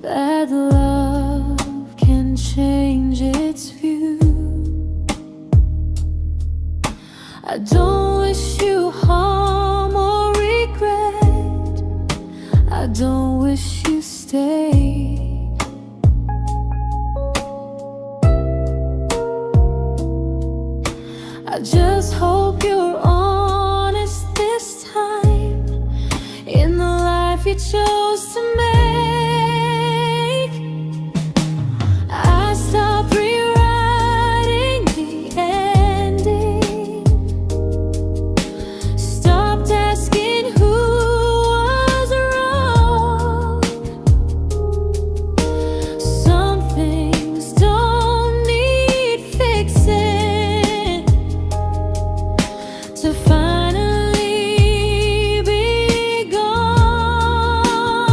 Speaker 1: that love can change its view. I don't wish you harm or regret, I don't wish you stayed. I just hope you're honest this time in the life you chose to make. I stopped rewriting the ending, stopped asking who was wrong. Some things don't need fixing to finally be gone.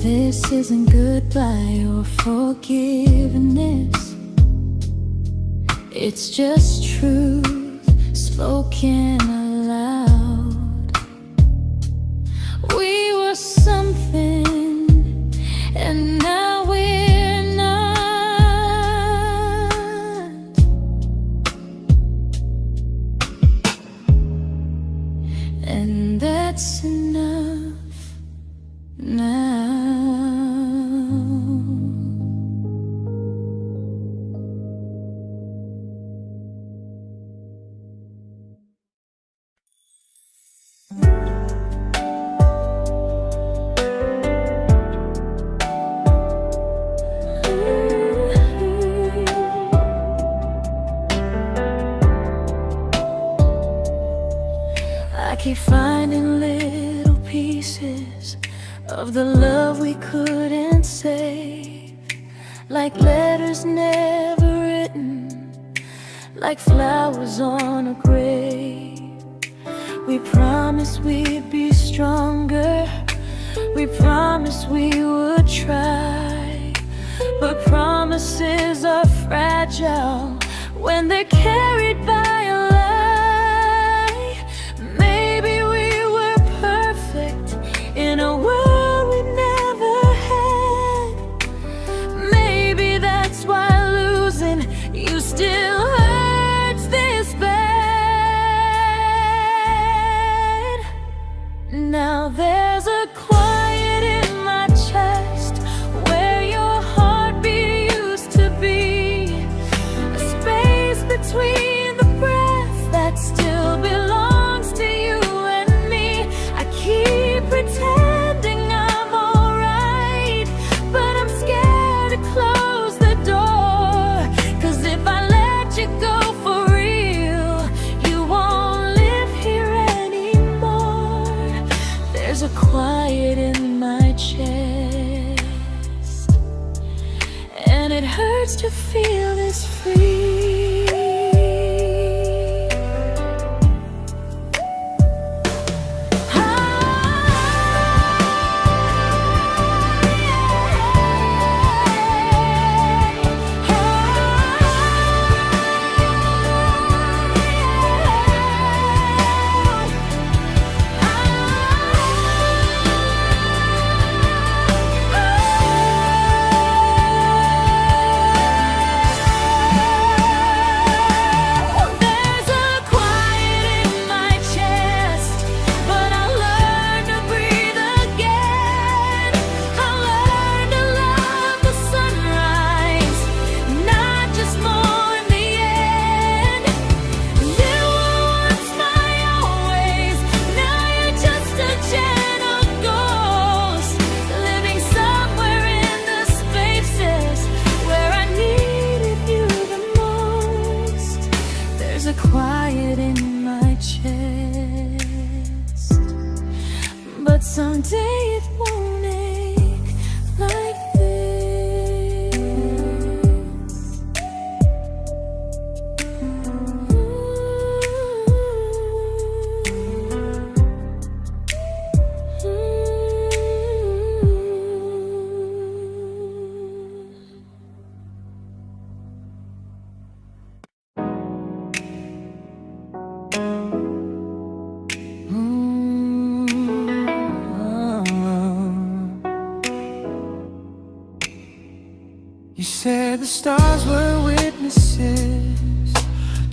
Speaker 1: This isn't goodbye or forgiveness. It's just truth spoken aloud. We were something, and now we're not. And that's enough now. I keep finding little pieces of the love we couldn't save, like letters never written, like flowers on a grave. We promised we'd be stronger, we promised we would try, but promises are fragile when they're carried by a lie. Maybe we were perfect in a world we never had. Maybe that's why losing you still hurts this bad. Now there's a quiet in my chest where your heartbeat used to be, a space between the breaths that still belongs to you and me. I keep pretending I'm alright, but I'm scared to close the door, 'cause if I let you go for real, you won't live here anymore. There's a quiet in my chest, and it hurts to feel this free. Quiet in my chest, but someday it won't ache like this.
Speaker 2: You said the stars were witnesses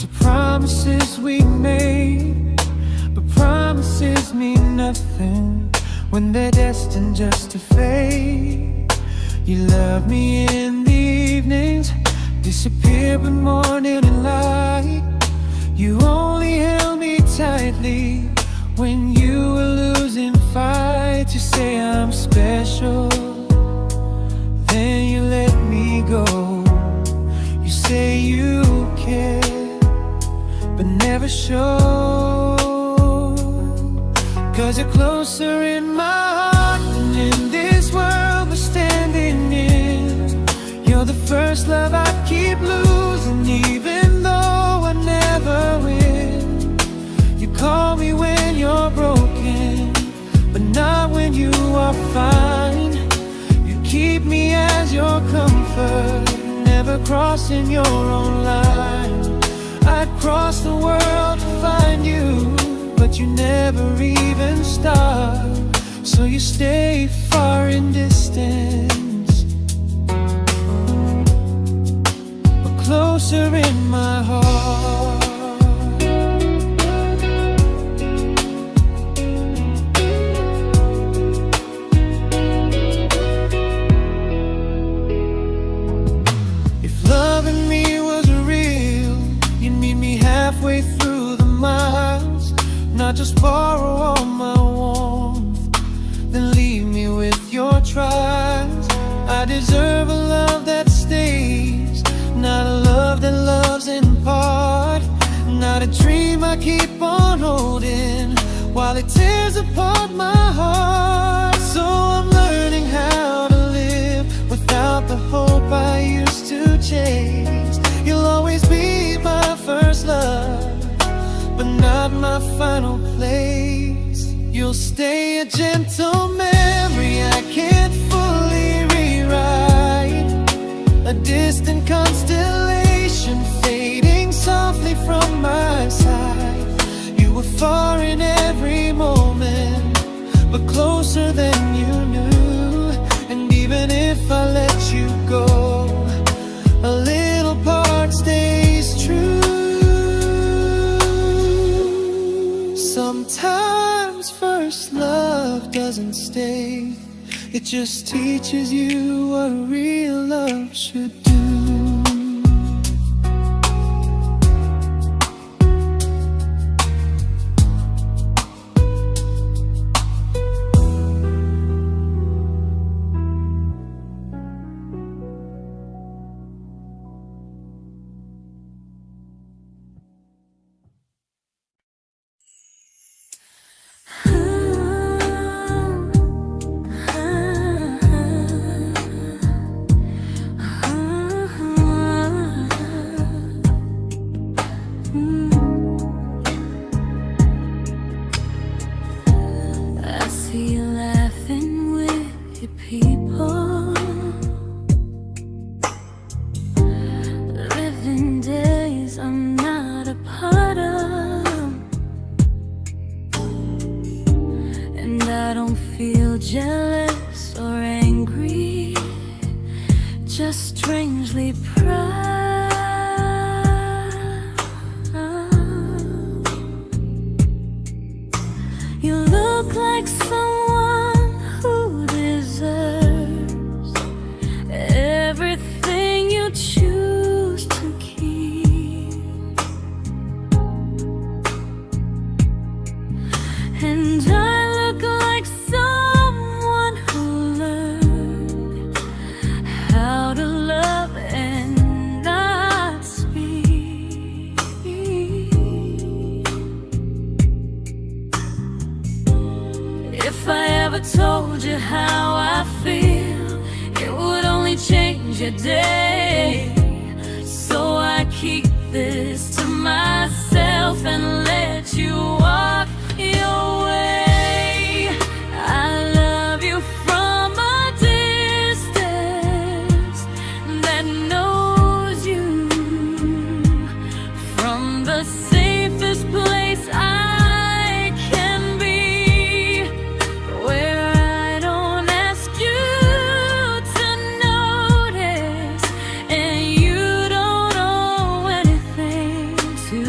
Speaker 2: to promises we made, but promises mean nothing when they're destined just to fade. You love me in the evenings, disappear when morning and light. You only held me tightly when you were losing fights. You say I'm special, then you let me go. You say you care, but never show, 'cause you're closer in my heart than in this world we're standing in. You're the first love I keep losing, even though I never win. You call me when you're broken, but not when you are fine. never crossing your own line. I'd cross the world to find you, but you never even start. So you stay far in distance, but closer in my heart. Halfway through the miles, not just borrow all my warmth, then leave me with your trials. I deserve a love that stays, not a love that loves in part, not a dream I keep on holding while it tears apart my heart. So I'm learning how to live without the hope I used to chase. You'll always be my first love, but not my final place. You'll stay a gentle memory I can't fully rewrite, a distant constellation fading softly from my side. You were far in every moment, but closer than you knew. And even if I let you go, a little part stays true. Sometimes first love doesn't stay, it just teaches you what real love should do.
Speaker 1: Jealous or angry, just strangely proud. You look like someone who deserves everything you choose to keep. And I look like someone who learned how to love and not speak. If I ever told you how I feel, it would only change your day. So I keep this to myself and let you walk your way. I love you from a distance that knows you, from the safest place I can be, where I don't ask you to notice and you don't owe anything to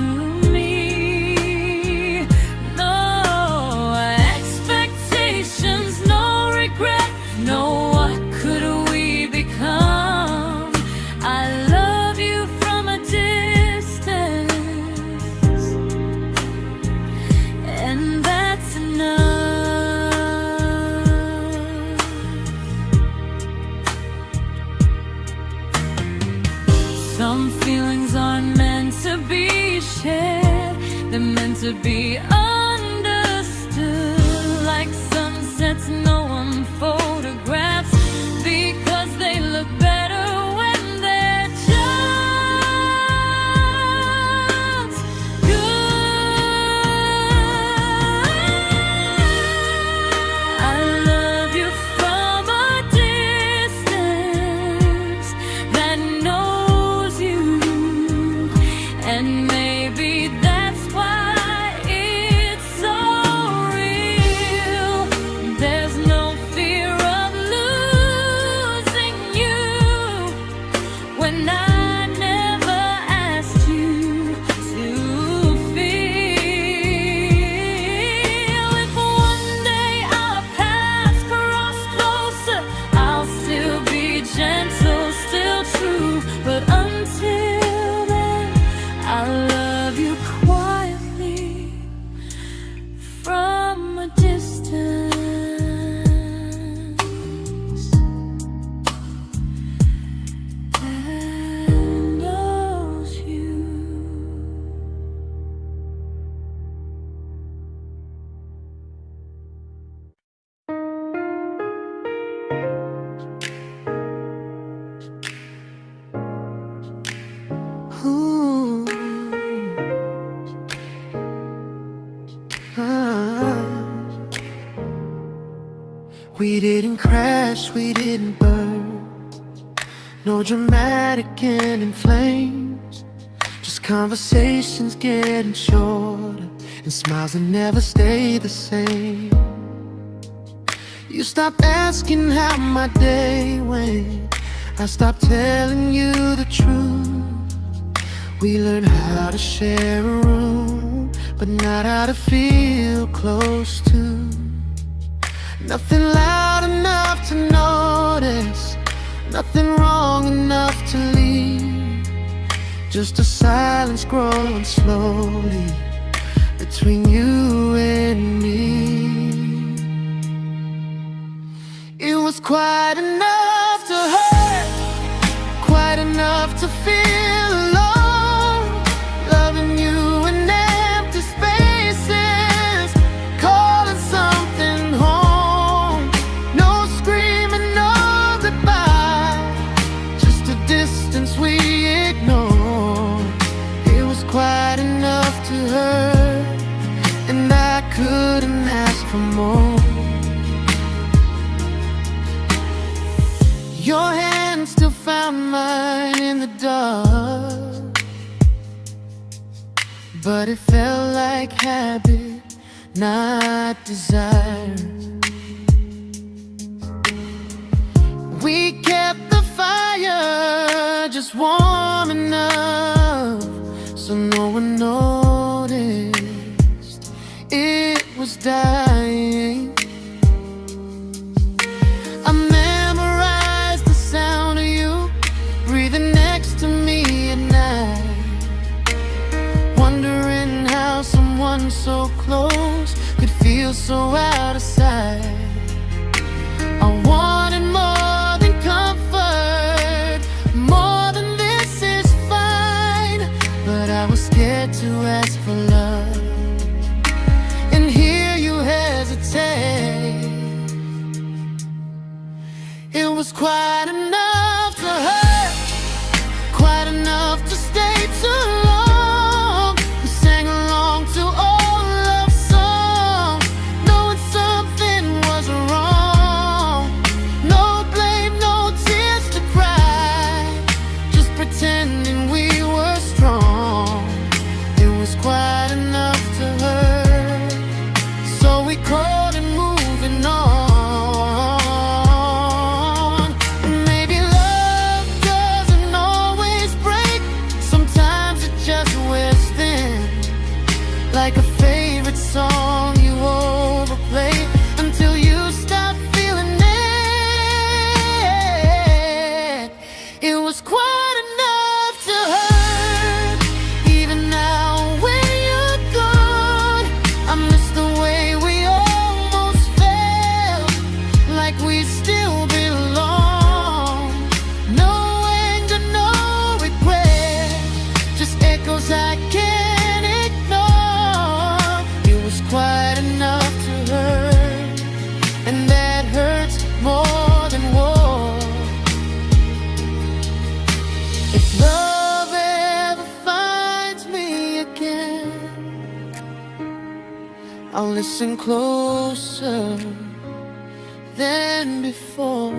Speaker 1: me. No expectations, no regret, no what could we become. I love you from a distance, and that's enough. Some feelings aren't meant to be shared, they're meant to be understood. Like sunsets no one photographs, because they look better when they're just good. I love you from a distance
Speaker 2: We didn't crash, we didn't burn. No dramatic end in flames. Just conversations getting shorter, and smiles that never stay the same. You stopped asking how my day went. I stopped telling you the truth. We learned how to share a room, but not how to feel close to. Nothing loud enough to notice, nothing wrong enough to leave. Just a silence growing slowly between you and me. It was quite enough to hurt, quite enough to feel alone. Loving you in empty spaces, calling something home. No screaming, no goodbye, just a distance we ignored. It was quite enough to hurt, and I couldn't ask for more. Your hand still found mine in the dark, but it felt like habit, not desire. We kept the fire just warm enough so no one noticed it was dying. I memorized the sound of you breathing next to me at night, wondering how someone so close could feel so out of sight. I wanted more than comfort, more than this is fine, but I was scared to ask for love and hear you hesitate. It was quite enough to hurt, quite enough to stay too long. We sang along to old love songs, knowing something was wrong. No blame, no tears to cry, just pretending we were strong. It was quite enough to hurt, so we crawled and moving on. Like a favorite song you overplay until you stop feeling it. It was quite enough to hurt. Even now when you're gone, I miss the way we almost felt, like we still belong. No anger, no regret, just echoes I can't ignore. It was quite enough to hurt, and that hurts more than war. If love ever finds me again, I'll listen closer than before,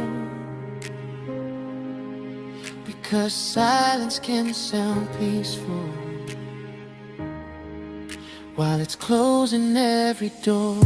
Speaker 2: because silence can sound peaceful while it's closing every door.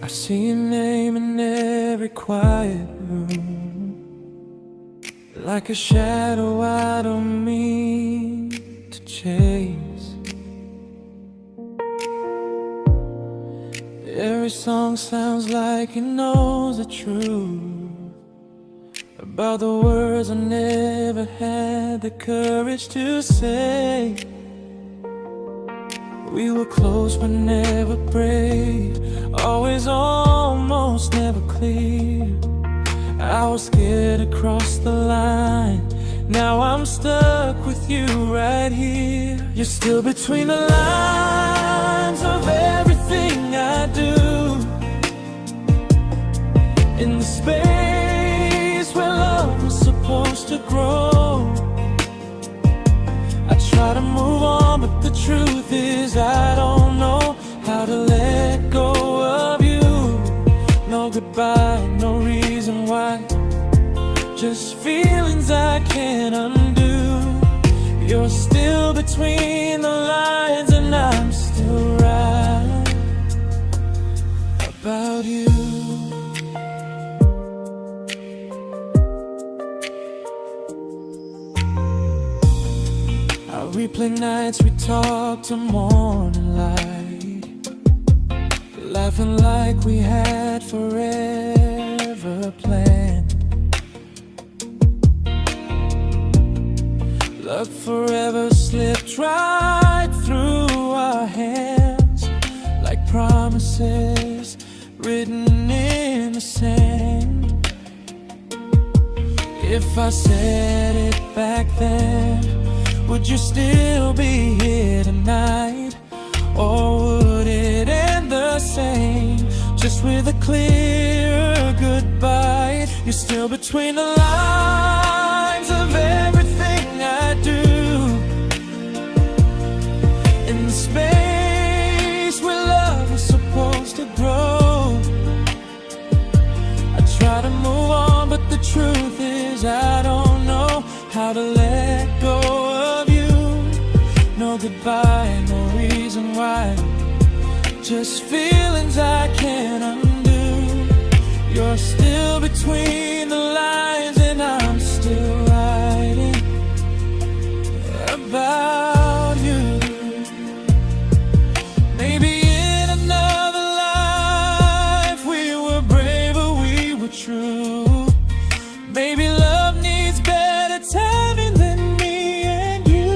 Speaker 2: I see your name in every quiet room, like a shadow I don't mean to chase. Every song sounds like it knows the truth about the words I never had the courage to say. We were close but never brave, always almost never clear. I was scared to cross the line, now I'm stuck with you right here. You're still between the lines of everything I do, in the space where love was supposed to grow. I try to move on, but the truth is I don't know how to let go of you. No goodbye, no reason why, just feelings I can't undo. You're still between the lines and I'm still right about you. I replay nights we talk to morning light, laughing like we had forever planned. Luck forever slipped right through our hands, like promises written in the sand. If I said it back then, would you still be here tonight? Or would it end the same, just with a clear goodbye? You're still between the lines of everything I do, in the space where love is supposed to grow. I try to move on, but the truth is I don't know how to let go of you. No goodbye, no reason why, just feelings I can't undo. You're still between the lines and I'm still writing about you. Maybe in another life we were braver, we were true. Maybe love needs better timing than me and you.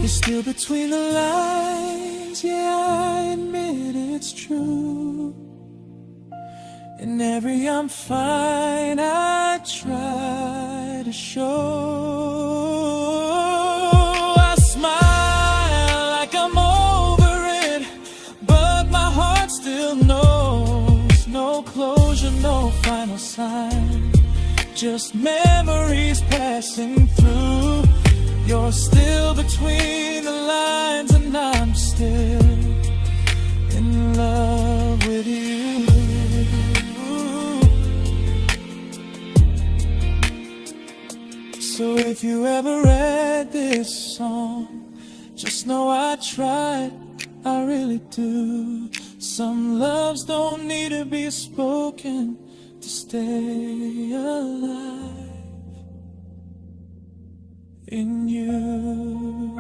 Speaker 2: You're still between the lines, yeah, I admit it's true. In every I'm fine I try to show. I smile like I'm over it, but my heart still knows. No closure, no final sign, just memories passing through. You're still between the lines and I'm still in love with you. So if you ever read this song, just know I tried, I really do. Some loves don't need to be spoken to stay alive in you.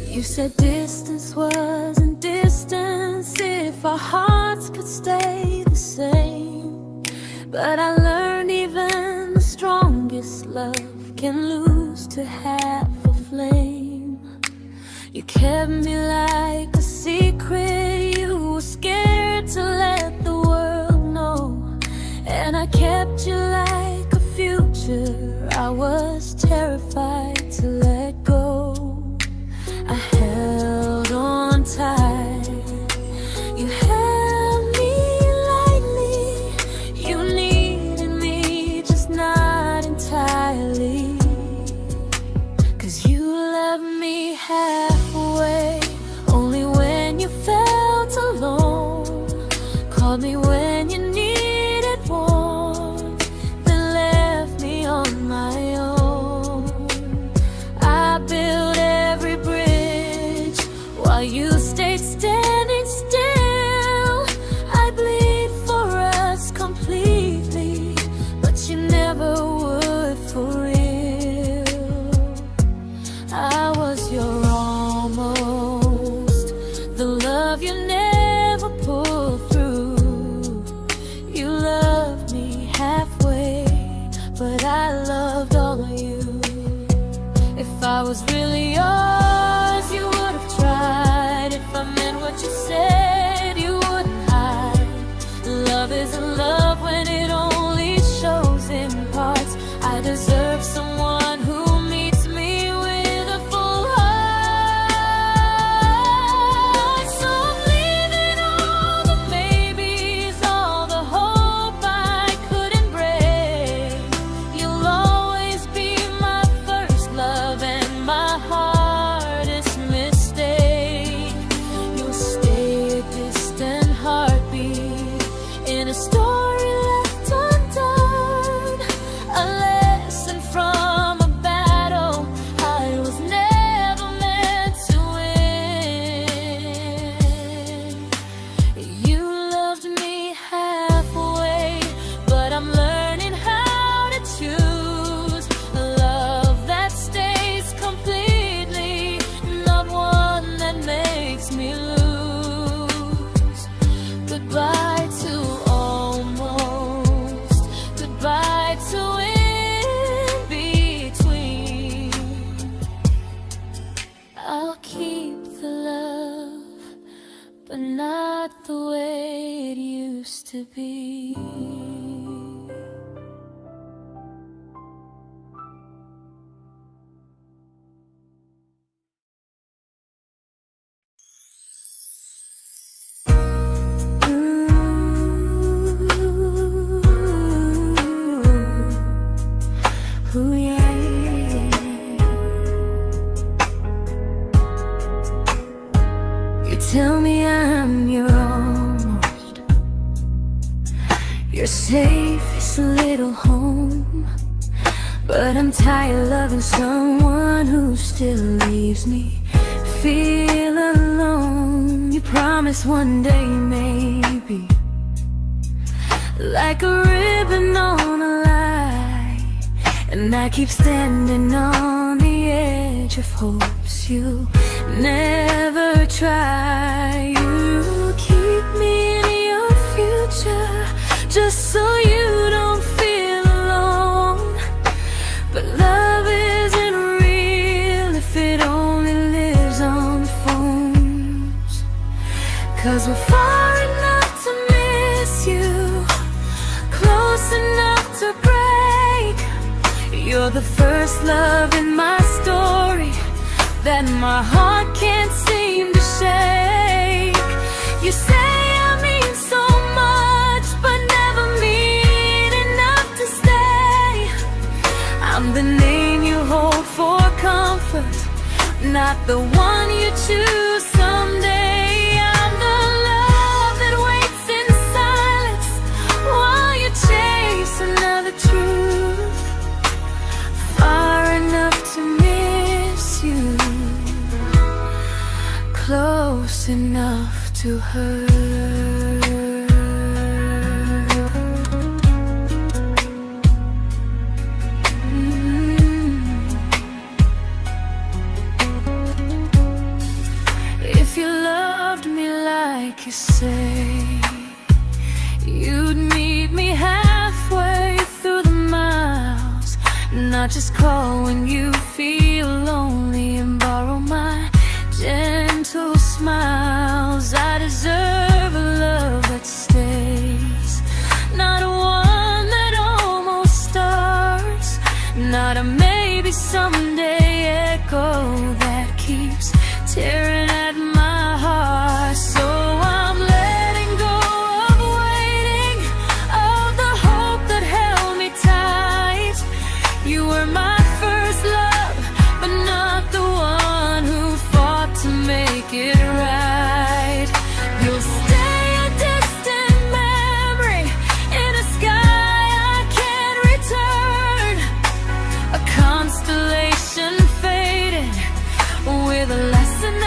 Speaker 1: You said distance wasn't distance if our hearts could stay the same. But I learned even the strongest love can lose to half a flame. You kept me like a secret, you were scared to let the world know. And I kept you like a future, I was terrified to let go. I held on tight, you held me lightly. You needed me, just not entirely. 'Cause you left me halfway, only when you felt alone. Called me when you needed warmth, then left me on my own. you stayed standing still. I bleed for us completely, but you never would for real. I was your almost, the love you never pulled through. You loved me halfway, but I loved all of you. If I was really yours, you would have tried. If I meant what you said, you wouldn't hide. Love isn't love when it only shows in parts. I deserve someone who meets me with a full heart. So I'm leaving all the maybes, all the hope I couldn't break. You'll always be my first love and my hardest mistake. You'll stay a distant heartbeat in a story left undone, a lesson from a battle I was never meant to win. You loved me halfway, but I'm learning how to choose a love that stays completely, not one that makes me lose. Goodbye to almost, goodbye to in between. I'll keep the love, but not the way it used to be. Ooh, yeah, yeah. You tell me I'm your almost, your safest little home, but I'm tired loving someone who still leaves me feel alone. You promise one day maybe, like a ribbon on a line, and I keep standing on the edge of hopes you never try. You keep me in your future just so you don't feel alone. But love isn't real if it only lives on phones. 'Cause we're far enough to miss you, close enough to break. You're the first love in my story that my heart can't seem to shake. You say I mean so much, but never mean enough to stay. I'm the name you hold for comfort, not the one you choose someday. I'm the love that waits in silence while you chase another truth. Far enough to miss you, close enough to hurt. If you loved me like you say, you'd meet me halfway through the miles, not just call when you feel lonely and borrow my gentle smiles. I deserve a love that stays, not one that almost starts, not a maybe someday echo that keeps tearing at my heart. So I'm letting go of waiting, of the hope that held me tight. You were my first love, but not the one who fought to make it right. You'll stay a distant memory in a sky I can't return, a constellation faded with a lesson I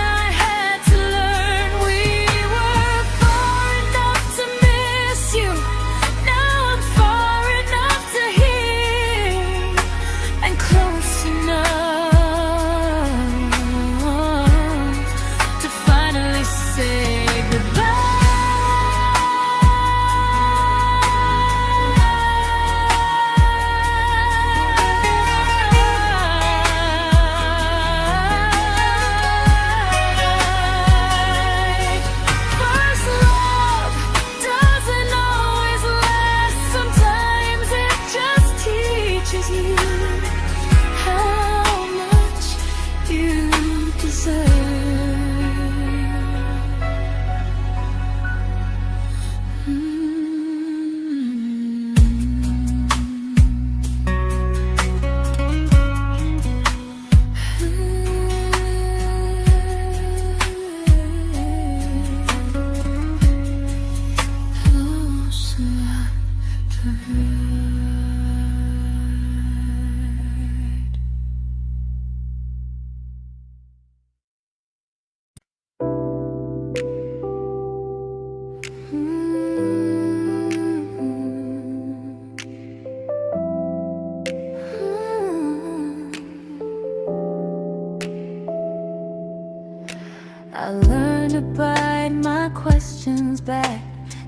Speaker 1: I learned to bite my questions back,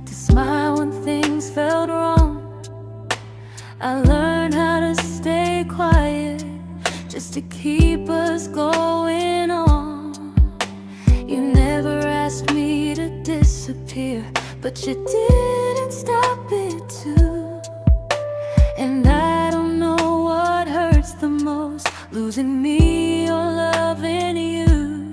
Speaker 1: to smile when things felt wrong. I learned how to stay quiet, just to keep us going on. You never asked me to disappear, but you didn't stop it too. And I don't know what hurts the most, losing me or loving you.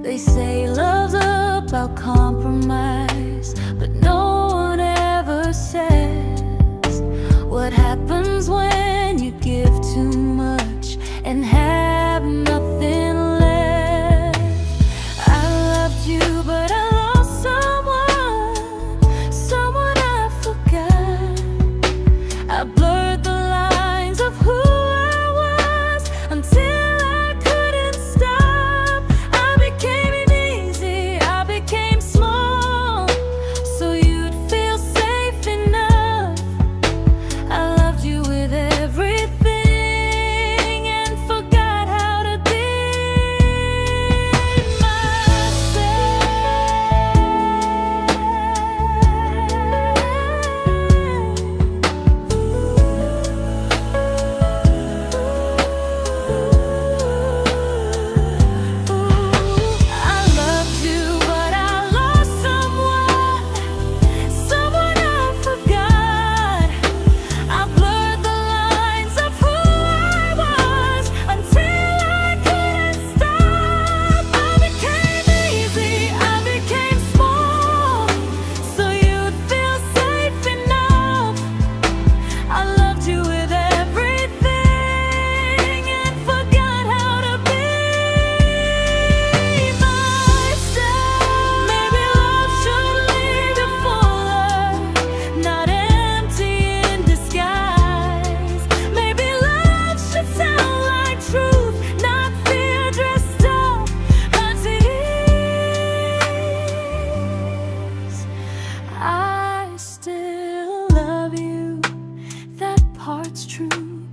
Speaker 1: They say love's about compromise, but no one ever says what happens when you give too much and have nothing left. I loved you, but I lost someone I forgot. I blurred the lines of who I was until I couldn't stop. I became easy, I became small, so you'd feel safe enough. I loved you with everything and forgot how to be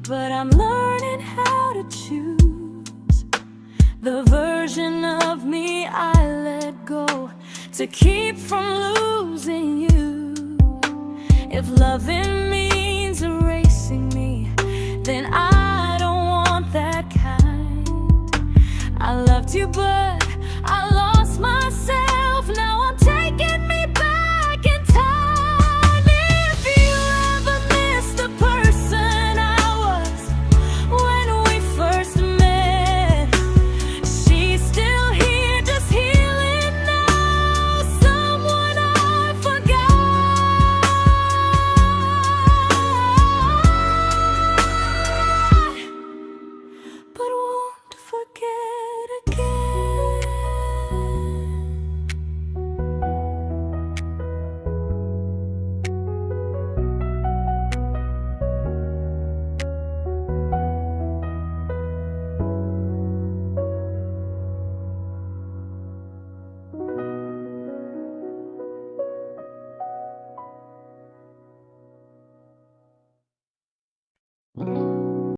Speaker 1: but I'm learning how to choose the version of me I let go to keep from losing you. If loving means erasing me, then I don't want that kind. I loved you, but I lost